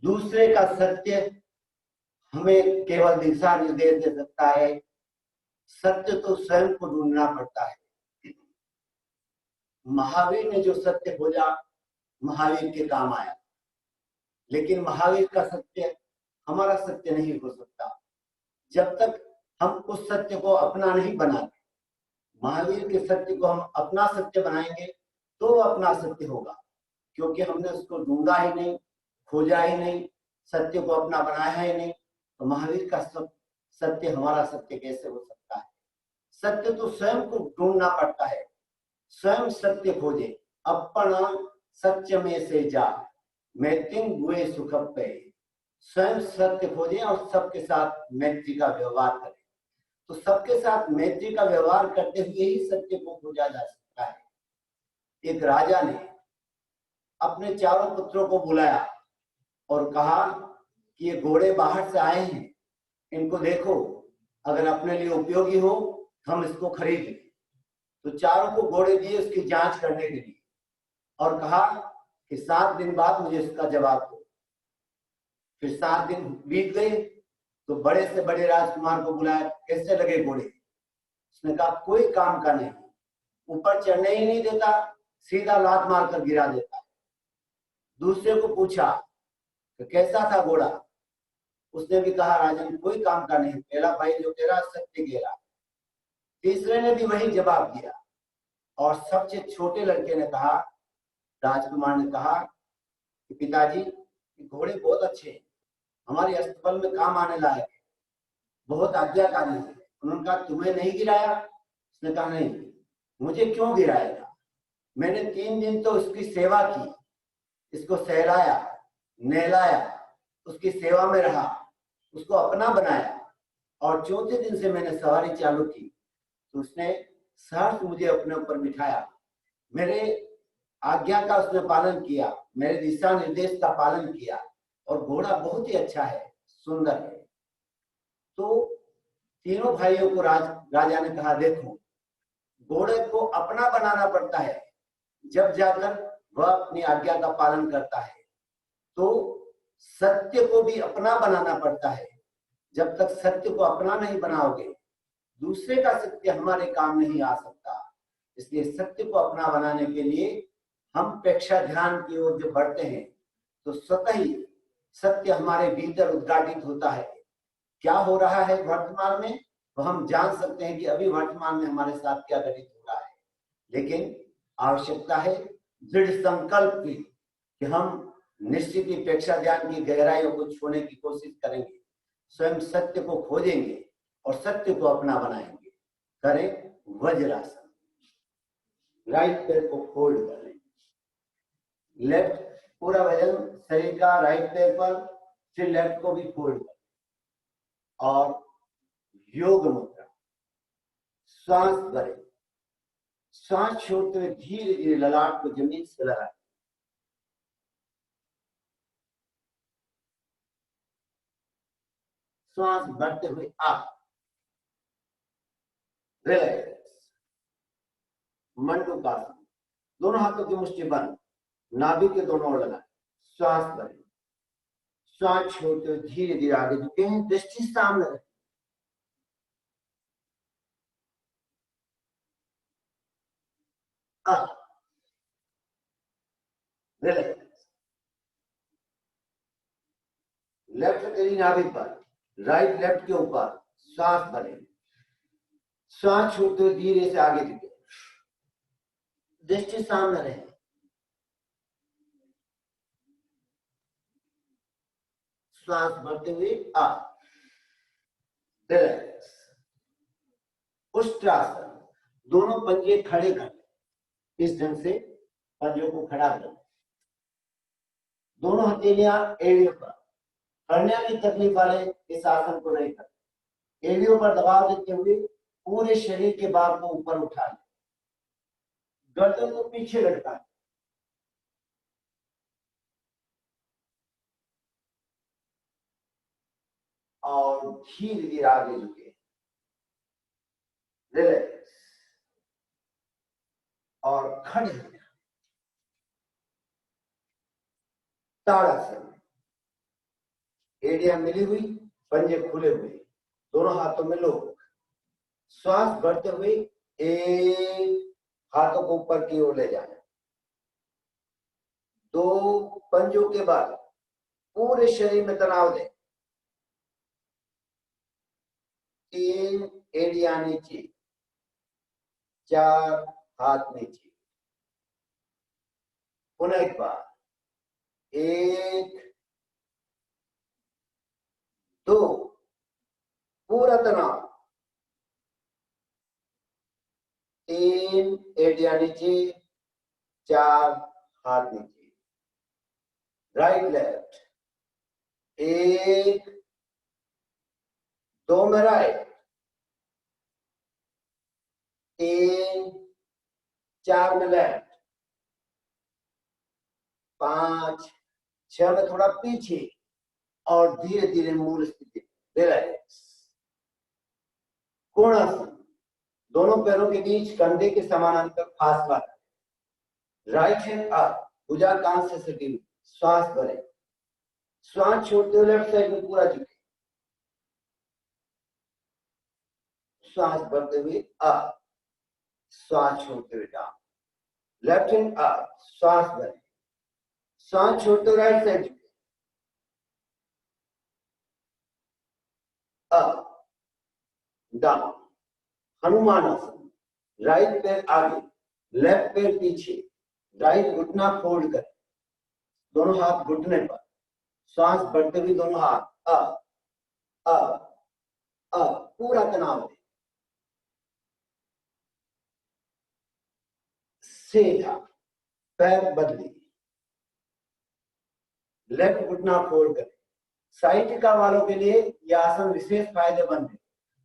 Speaker 2: दूसरे का सत्य हमें केवल दिशा निर्देश दे सकता है, सत्य तो स्वयं को ढूंढना पड़ता है। महावीर ने जो सत्य खोजा महावीर के काम आया, लेकिन महावीर का सत्य हमारा सत्य नहीं हो सकता जब तक हम उस सत्य को अपना नहीं बनाते। महावीर के सत्य को हम अपना सत्य बनाएंगे तो वो अपना सत्य होगा, क्योंकि हमने उसको ढूंढा ही नहीं, खोजा ही नहीं, सत्य को अपना बनाया ही नहीं, तो महावीर का सत्य हमारा सत्य कैसे हो सकता है। सत्य तो स्वयं को ढूंढना पड़ता है, स्वयं सत्य खोजे, अपना सत्य में से जा मैत्रिंग हुए सुख पे, स्वयं सत्य खोजे और सबके साथ मैत्री का व्यवहार करें। तो सबके साथ मैत्री का व्यवहार करते हुए ही सत्य को खोजा जा सकता है। एक राजा ने अपने चारों पुत्रों को बुलाया और कहा कि ये घोड़े बाहर से आए हैं, इनको देखो, अगर अपने लिए उपयोगी हो हम इसको खरीद लें। तो चारों को घोड़े दिए उसकी जांच करने के लिए और कहा कि 7 दिन बाद मुझे इसका जवाब दो। फिर 7 दिन बीत गए तो बड़े से बड़े राजकुमार को बुलाया, कैसे लगे घोड़े? उसने कहा कोई काम का नहीं, ऊपर चढ़ने ही नहीं देता, सीधा लात मारकर गिरा देता है। दूसरे को पूछा कि कैसा था घोड़ा? उसने भी कहा राजन कोई काम का नहीं, पहला भाई जो कह रहा सत्य कह रहा। तीसरे ने भी वही जवाब दिया और सबसे छोटे लड़के ने कहा, राजकुमार ने कहा कि पिताजी घोड़े बहुत अच्छे हैं, हमारे अस्तबल में काम आने लायक है, बहुत आज्ञाकारी है। उन्होंने कहा तुम्हें नहीं गिराया? उसने कहा नहीं, मुझे क्यों गिराएगा? मैंने 3 दिन तो उसकी सेवा की, इसको सहलाया नहलाया, उसकी सेवा में रहा, उसको अपना बनाया और चौथे दिन से मैंने सवारी चालू की तो उसने सहर्ष मुझे अपने ऊपर बिठाया, मेरे आज्ञा का उसने पालन किया, मेरे दिशा निर्देश का पालन किया और घोड़ा बहुत ही अच्छा है, सुंदर है। तो तीनों भाइयों को राजा ने कहा देखो घोड़े को अपना बनाना पड़ता है, जब जाकर वह अपनी आज्ञा का पालन करता है। तो सत्य को भी अपना बनाना पड़ता है, जब तक सत्य को अपना नहीं बनाओगे दूसरे का सत्य हमारे काम नहीं आ सकता। इसलिए सत्य को अपना बनाने के लिए हम प्रेक्षा ध्यान की ओर जब बढ़ते हैं तो स्वतः ही सत्य हमारे भीतर उद्घाटित होता है। क्या हो रहा है वर्तमान में तो हम जान सकते हैं कि अभी वर्तमान में हमारे साथ क्या घटित हो रहा है, लेकिन आवश्यकता है दृढ़ संकल्प की कि हम निश्चित ही प्रेक्षा ध्यान की गहराइयों को छूने की कोशिश करेंगे, स्वयं सत्य को खोजेंगे और सत्य को अपना बनाएंगे। करें वज्रासन, राइट पैर को फोल्ड कर लें, लेफ्ट पूरा वजन शरीर का राइट पैर पर, फिर लेफ्ट को भी फोल्ड कर और योग मुद्रा, श्वास भरें, श्वास छोड़ते हुए धीरे धीरे ललाट को जमीन से लगाएं। श्वास भरते हुए आप रिलैक्स, मंडूकासन, दोनों हाथों की मुट्ठी बंद, नाभि के दोनों ओर लगाएं, श्वास भरें, श्वास छोड़ते हुए धीरे धीरे आगे झुके हैं, दृष्टि सामने रखें। रिलैक्स, लेफ्ट तेरी नाभि पर, राइट लेफ्ट के ऊपर, श्वास भरें, श्वास छोड़ते हुए धीरे से आगे झुके, दृष्टि सामने रहे, श्वास भरते हुए आप रिलैक्स। उष्ट्रासन, दोनों पंजे खड़े कर लें, इस ढंग से पंजों को खड़ा कर लें, दोनों हथेलियां एड़ियों पर, हर्निया की तकलीफ वाले इस आसन को नहीं करते, एड़ियों पर दबाव देते हुए पूरे शरीर के भाग को ऊपर उठा लें, गर्दन को पीछे लटका लें, और धीरे धीरे आगे झुके, रिलैक्स और खड़े हो जाए। ताड़ासन, एड़ियां मिली हुई, पंजे खुले हुए, दोनों हाथों में लो, श्वास भरते हुए एक, हाथों को ऊपर की ओर ले जाए, 2 पंजों के बाद पूरे शरीर में तनाव दें, 3 एड़ियां नीचे, 4 हाथ नीचे, पुनः एक बार, 1 2 पूरा तनाव, 3 एड़ियां नीचे, 4 हाथ नीचे, राइट लेफ्ट, 1 2 में राइट, 3 4 में लेफ्ट, 5 6 में थोड़ा पीछे और धीरे धीरे मूल स्थिति, रिलैक्स। कोणासन, दोनों पैरों के बीच कंधे के समानांतर फासला, राइट हैंड अप, भुजा कांध से सटी हुई, श्वास भरे, श्वास छोड़ते हुए लेफ्ट साइड में पूरा झुके, श्वास भरते हुए अप, श्वास छोड़ते हुए डाउन, लेफ्ट हैंड अप, श्वास भरे, श्वास छोड़ते हुए राइट साइड झुके, अप डाउन, हनुमान आसन, राइट पैर आगे, लेफ्ट पैर पीछे, राइट घुटना फोल्ड कर, दोनों हाथ घुटने पर, श्वास बढ़ते हुए दोनों हाथ अप अप अप, पूरा तनाव दे, सीधा, पैर बदली, लेफ्ट घुटना फोल्ड करें। साइटिका वालों के लिए यह आसन विशेष फायदेमंद है,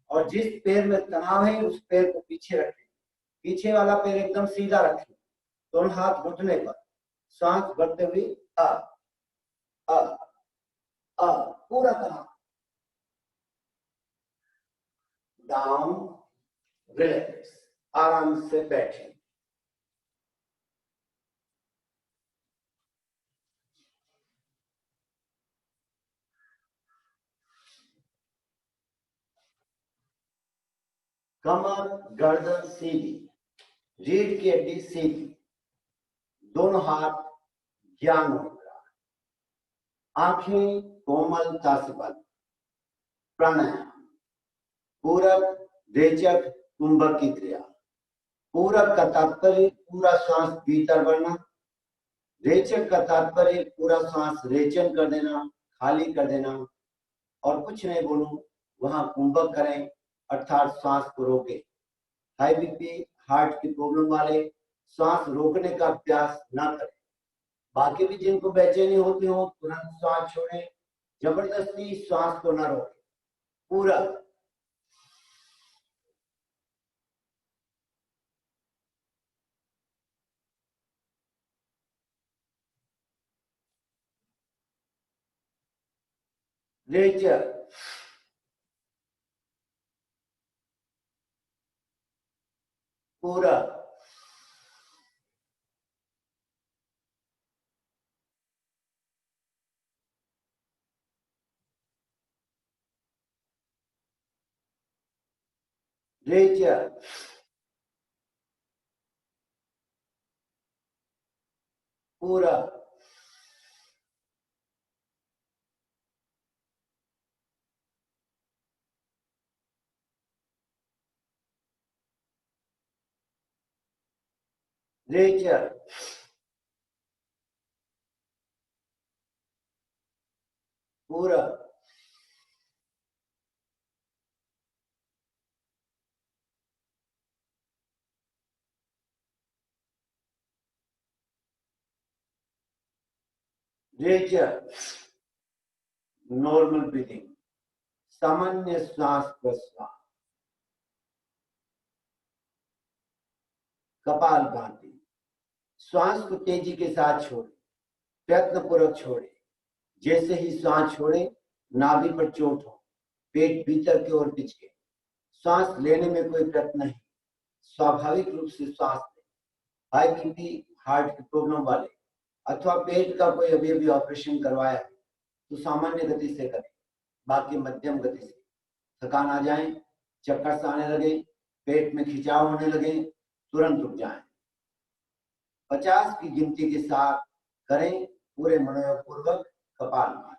Speaker 2: और जिस पैर में तनाव है उस पैर को पीछे रखें, पीछे वाला पैर एकदम सीधा रखें, दोनों हाथ घुटने पर, सांस भरते हुए अप अप अप, पूरा तनाव, डाउन, रिलैक्स, आराम से बैठें। कमर गर्दन सीधी, रीढ़ की हड्डी सीधी, दोनों हाथ ज्ञान मुद्रा, आंखें कोमलता से बंद, प्राणायाम, पूरक, रेचक, कुंभक की क्रिया। पूरक का तात्पर्य पूरा श्वास भीतर भरना, रेचक का तात्पर्य पूरा श्वास रेचन कर देना, खाली कर देना, और कुछ नहीं बोलूं वहां कुंभक करें, अर्थात श्वास को रोके। हाई बीपी, हार्ट की प्रॉब्लम वाले श्वास रोकने का अभ्यास ना करें। बाकी भी जिनको बेचैनी होती हो तुरंत श्वास छोड़ें, जबरदस्ती श्वास को ना रोकें। पूरा रेचक, पूरा रेचक, पूरा रेचक, पूरा रेचक, नॉर्मल ब्रीथिंग, सामान्य श्वास प्रश्वास, कपाल भाती, श्वास को तेजी के साथ छोड़े, प्रयत्न पूर्वक छोड़े। जैसे ही श्वास छोड़े नाभि पर चोट हो, पेट भीतर की ओर पिचके, श्वास लेने में कोई प्रयत्न नहीं, स्वाभाविक रूप से श्वास लें। हाई बीपी, हार्ट की प्रॉब्लम वाले अथवा पेट का कोई अभी अभी ऑपरेशन करवाया है तो सामान्य गति से करें, बाकी मध्यम गति से। थकान आ जाए, चक्कर से आने लगे, पेट में खिंचाव होने लगे, तुरंत रुक जाएं। 50 की गिनती के साथ करें, पूरे मनोयोग पूर्वक कपालभाति।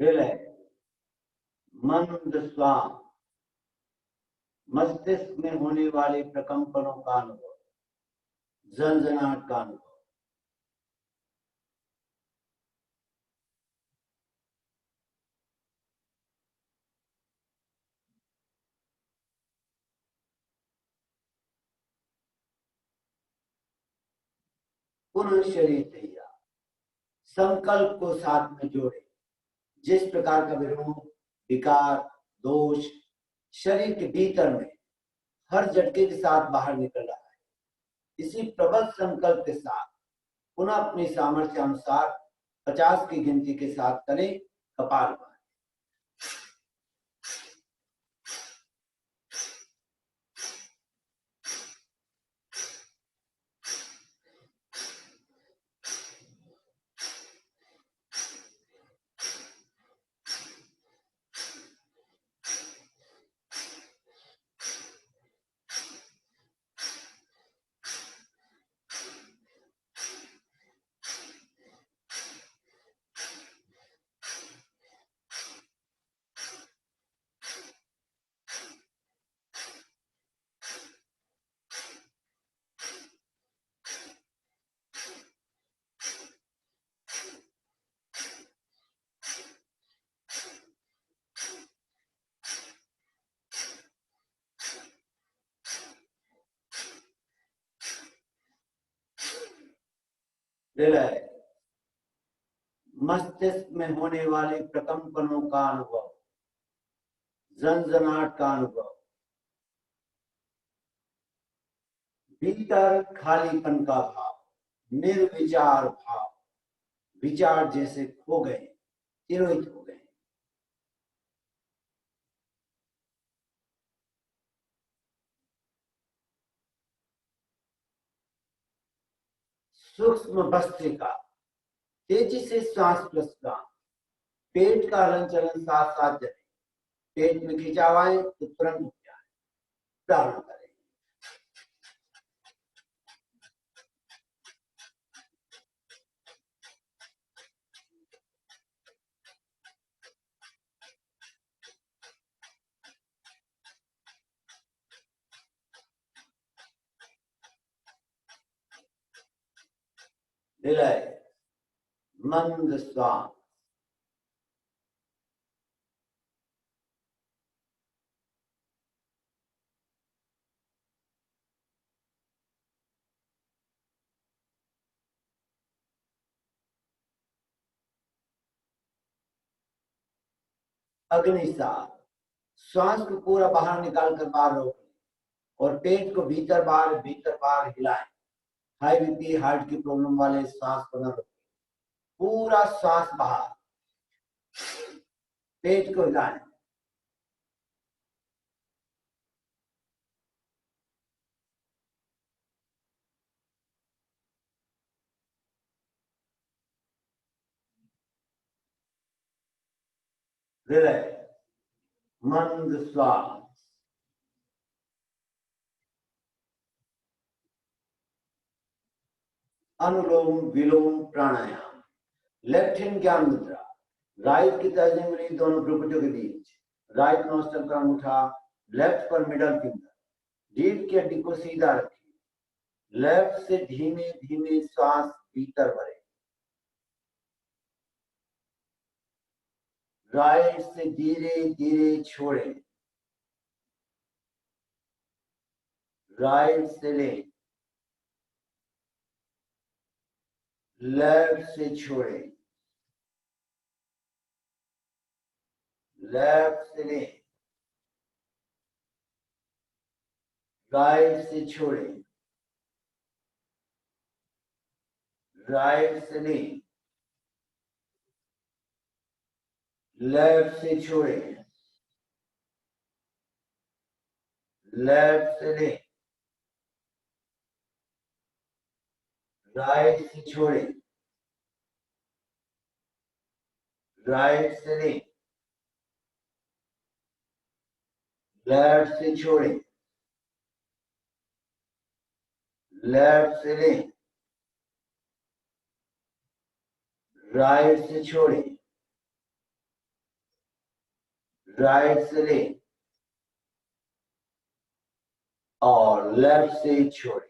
Speaker 2: विलय, मंद श्वास, मस्तिष्क में होने वाले प्रकंपनों का अनुभव, झंझनाहट का अनुभव। पुनः शरीर तैयार, संकल्प को साथ में जोड़े। जिस प्रकार का विरोध, विकार, दोष शरीर के भीतर में हर झटके के साथ बाहर निकल रहा है, इसी प्रबल संकल्प के साथ पुनः अपनी सामर्थ्य अनुसार 50 की गिनती के साथ करें कपालभाति। विलय, मस्तिष्क में होने वाले प्रकंपनों का अनुभव, झंझनाहट का अनुभव, भीतर खालीपन का भाव, निर्विचार भाव, विचार जैसे खो गए, तिरोहित हो गए। सूक्ष्म भस्त्रिका, तेजी से श्वास प्रश्वास, पेट का हलन चलन साथ साथ चले, पेट में खिंचाव आए तो तुरंत उठ जाए, प्रारंभ करें। विलय, मंद श्वास, अग्निसार, श्वास को पूरा बाहर निकाल कर बाहर रोक और पेट को भीतर बाहर हिलाएं। हाई बीपी, हार्ट की प्रॉब्लम वाले श्वास को न रोकें, पूरा श्वास बाहर, पेट को हिलाएं। विलय, मंद श्वास, अनुलोम विलोम प्राणायाम, लेफ्ट हैंड ज्ञान मुद्रा, राइट की तर्जनी उंगली दोनों भ्रुकुटियों के बीच, राइट नोस्ट्रल का अंगूठा लेफ्ट पर मिडल फिंगर, रीढ़ की हड्डी को सीधा रखिए, लेफ्ट से धीमे धीमे श्वास भीतर भरे, राइट से धीरे धीरे छोड़े, राइट से ले, लेफ्ट से छोड़े, लेफ्ट से ले, राइट से छोड़े, राइट से ले, लेफ्ट से छोड़े, लेफ्ट से ले, राइट से छोड़े, राइट से ले, लेफ्ट से छोड़े, लेफ्ट से ले, राइट से छोड़े, राइट से ले और लेफ्ट से छोड़े,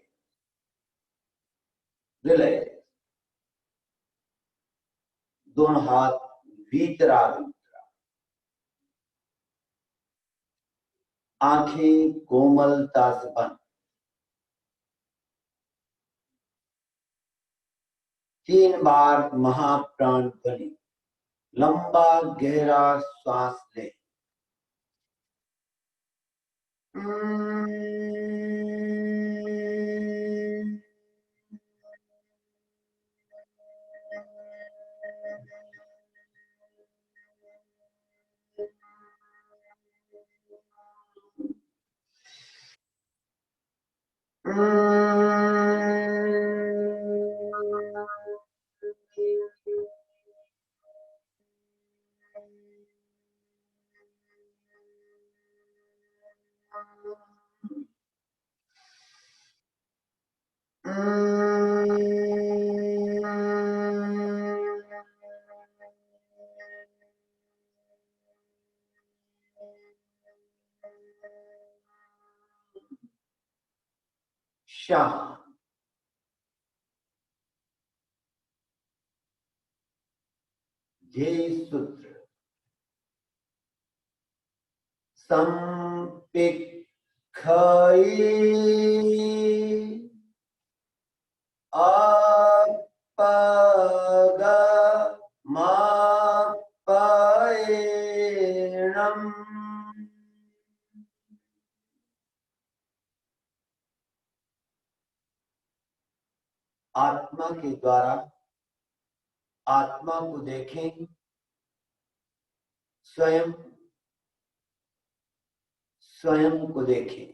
Speaker 2: रिलैक्स। दोनों हाथ भीतर आ गए, आंखें कोमलता से बंद। 3 बार महाप्राण ध्वनि, लंबा गहरा श्वास ले। शांत। ध्येय सूत्र, संपिक खई अपग मापयणम। आत्मा के द्वारा आत्मा को देखें, स्वयं स्वयं को देखें।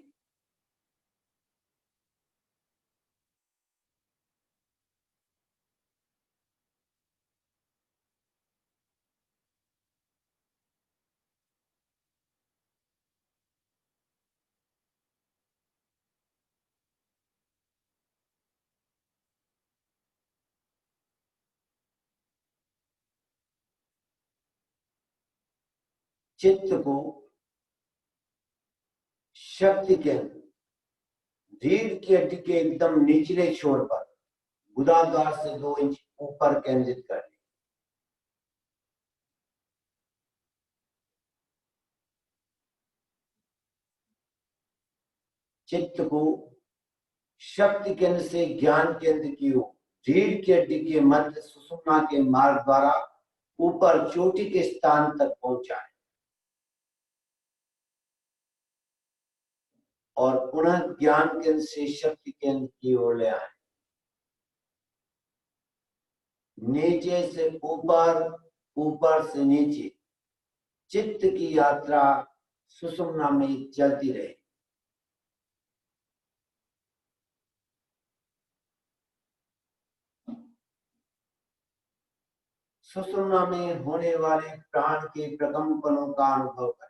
Speaker 2: चित्त को शक्ति केंद्र, रीढ़ की हड्डी के एकदम निचले छोर पर गुदाद्वार से 2 इंच ऊपर केंद्रित कर। चित्त को शक्ति केंद्र से ज्ञान केंद्र की ओर, रीढ़ की हड्डी के मध्य सुषुम्ना के मार्ग द्वारा ऊपर चोटी के स्थान तक पहुंचाए और पुनः ज्ञान केंद्र से शक्ति केंद्र की ओर ले आए। नीचे से ऊपर, ऊपर से नीचे चित्त की यात्रा सुषुम्ना में चलती रहे। सुषुम्ना में होने वाले प्राण के प्रकंपनों का अनुभव करें।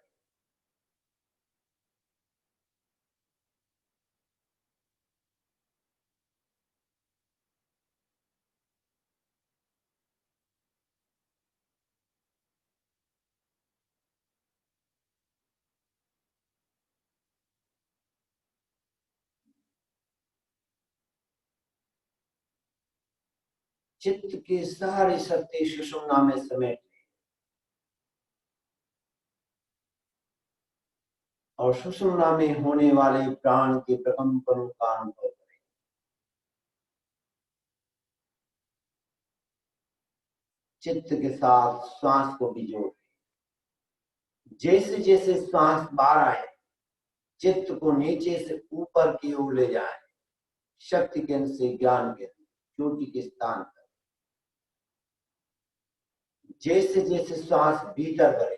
Speaker 2: चित्त की सारी शक्ति सुषुम्ना में समेट और सुषुम्ना में होने वाले प्राण के प्रकंपनों का अनुभव करें। चित्त के साथ श्वास को भी जोड़ें। जैसे जैसे श्वास बाहर आए, चित्त को नीचे से ऊपर की ओर ले जाए, शक्ति केंद्र से ज्ञान केंद्र, चोटी के स्थान तक। जैसे जैसे श्वास भीतर करे,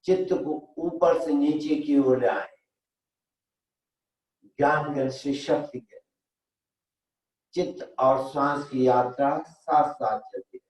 Speaker 2: चित्त को ऊपर से नीचे की ओर ले आए, ज्ञान केंद्र से शक्ति केंद्र। चित्त और श्वास की यात्रा साथ साथ चलती है।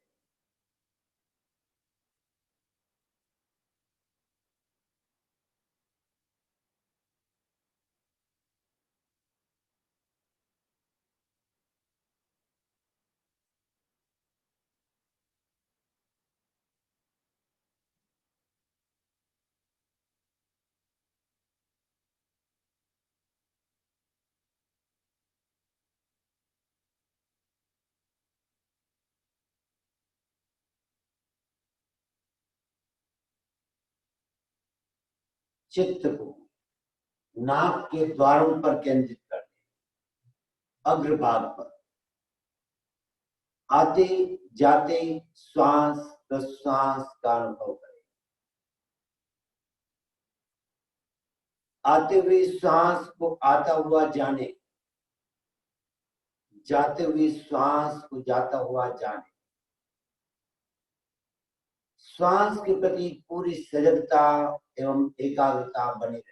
Speaker 2: चित्त को नाक के द्वारों पर केंद्रित कर दें, अग्रभाग पर। आते जाते श्वास प्रश्वास का अनुभव करें। आते हुए श्वास को आता हुआ जाने, जाते हुए श्वास को जाता हुआ जाने। श्वास के प्रति पूरी सजगता एवं एकाग्रता बनी रहे।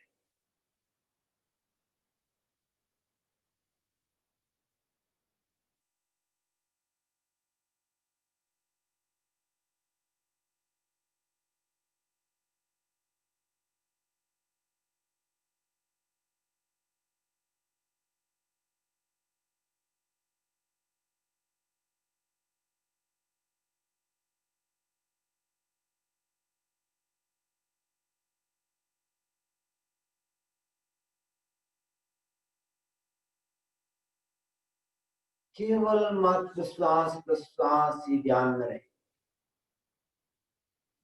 Speaker 2: केवल मात्र श्वास प्रश्वास ही ध्यान में रहे।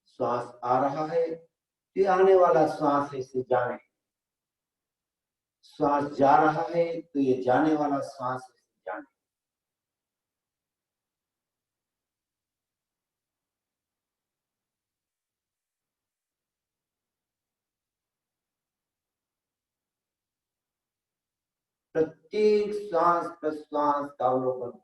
Speaker 2: श्वास आ रहा है तो आने वाला श्वास है, इसे जाने। श्वास जा रहा है तो ये जाने वाला श्वास है, इसे जाने। प्रत्येक श्वास प्रश्वास का अवलोकन।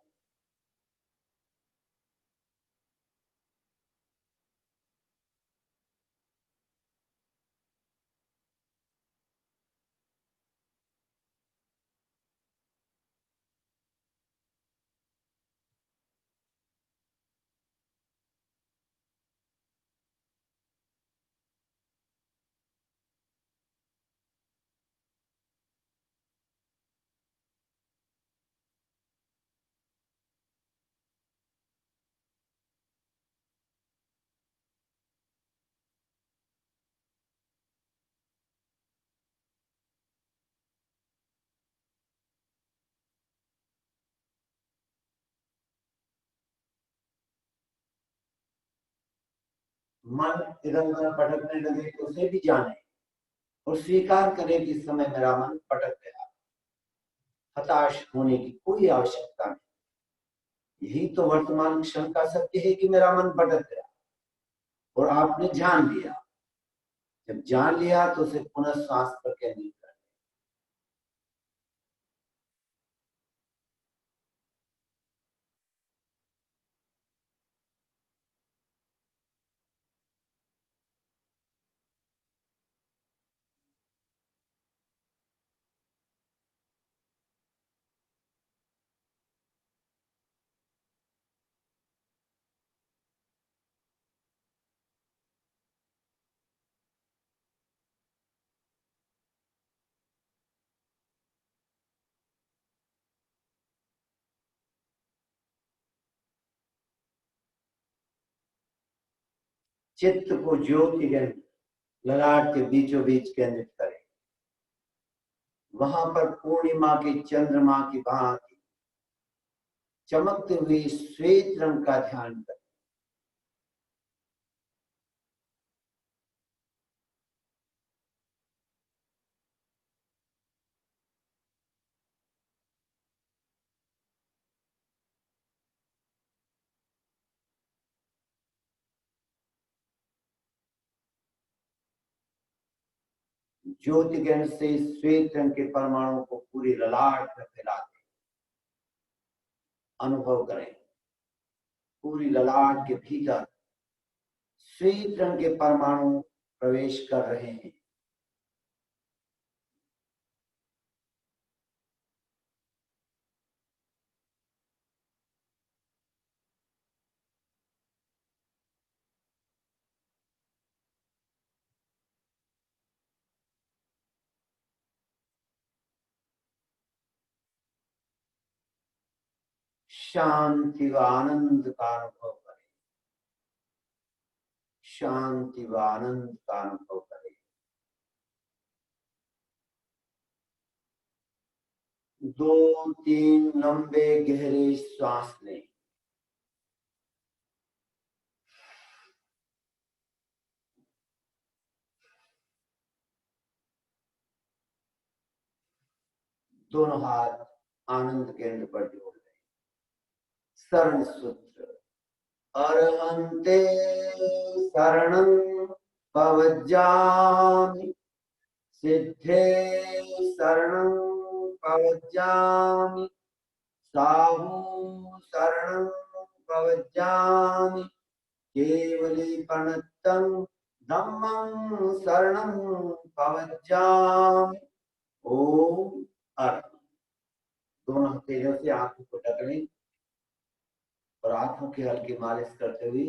Speaker 2: मन इधर उधर भटकने लगे तो उसे भी जाने और स्वीकार करें कि इस समय मेरा मन भटक गया। हताश होने की कोई आवश्यकता नहीं। यही तो वर्तमान क्षण का सत्य है कि मेरा मन भटक गया और आपने जान लिया। जब जान लिया तो उसे पुनः श्वास पर केंद्रित कर। चित्त को ज्योति के ललाट के बीचों बीच केंद्रित करें। वहां पर पूर्णिमा के चंद्रमा की भांति चमकते हुए श्वेत रंग का ध्यान करें। ज्योति किरण से श्वेत रंग के परमाणु को पूरी ललाट में फैलाते अनुभव करें। पूरी ललाट के भीतर श्वेत रंग के परमाणु प्रवेश कर रहे हैं। शांति व आनंद का अनुभव करें। शांति व आनंद का अनुभव करें। 2-3 लंबे गहरे श्वास लें। दोनों हाथ आनंद केंद्र पर जोड़ लें। शरण सूत्र। अरहंते शरणं पवज्जामि, सिद्धे शरणं पवज्जामि, साहू शरणं पवज्जामि, केवलीपणतं धम्मं शरणं पवज्जामि। ओम अर्थ। दोनों हथेलियों से आंखों को ढक लें और आंखों की हल्की मालिश करते हुए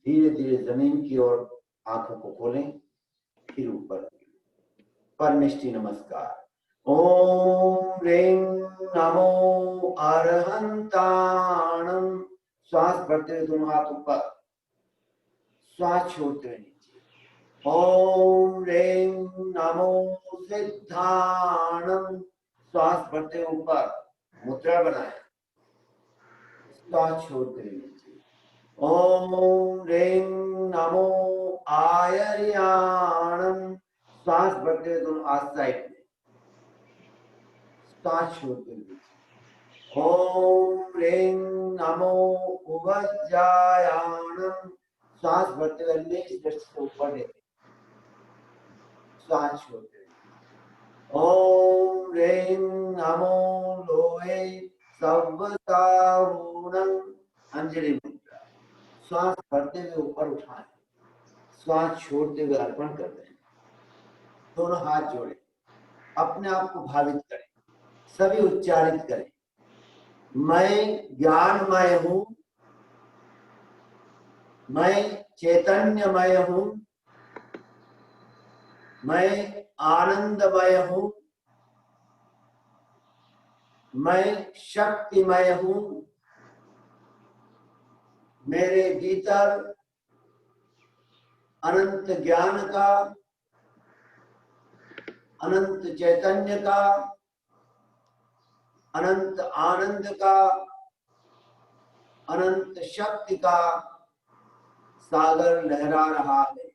Speaker 2: धीरे धीरे जमीन की ओर आंखों को खोलें, फिर ऊपर। परमिष्टि नमस्कार। ओम ह्रीं नमो अरहंताणं। श्वास भरते हुए दोनों हाथ ऊपर, श्वास छोड़ते हुए नीचे। ओम ह्रीं नमो सिद्धाणं। श्वास भरते हुए ऊपर, मुद्रा बनाए, श्वास छोड़ते हुए नीचे। ओम ह्रीं नमो आयर्याणं। श्वास भरते हुए दोनों हाथ साइड में, श्वास छोड़ते हुए नीचे। ओम ह्रीं नमो उवज्जायाणं। श्वास भरते हुए नीचे दृष्टि से ऊपर लेते, श्वास छोड़ते हुए। ओम ह्रीं नमो लोहे सव्वतारूणं। अंजलि मुद्रा। श्वास भरते हुए ऊपर उठाएं, श्वास छोड़ते हुए अर्पण कर दें। दोनों हाथ जोड़ें, अपने आप को भावित करें, सभी उच्चारित करें। मैं ज्ञानमय हूं, मैं चैतन्यमय हूं, मैं आनंदमय हूं, मैं शक्तिमय हूं। मेरे भीतर अनंत ज्ञान का, अनंत चैतन्य का, अनंत आनंद का, अनंत शक्ति का सागर लहरा रहा है।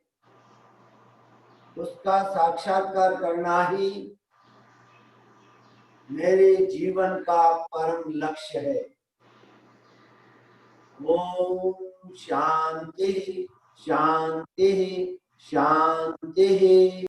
Speaker 2: उसका साक्षात्कार करना ही मेरे जीवन का परम लक्ष्य है। ओम शांति शांति शांति।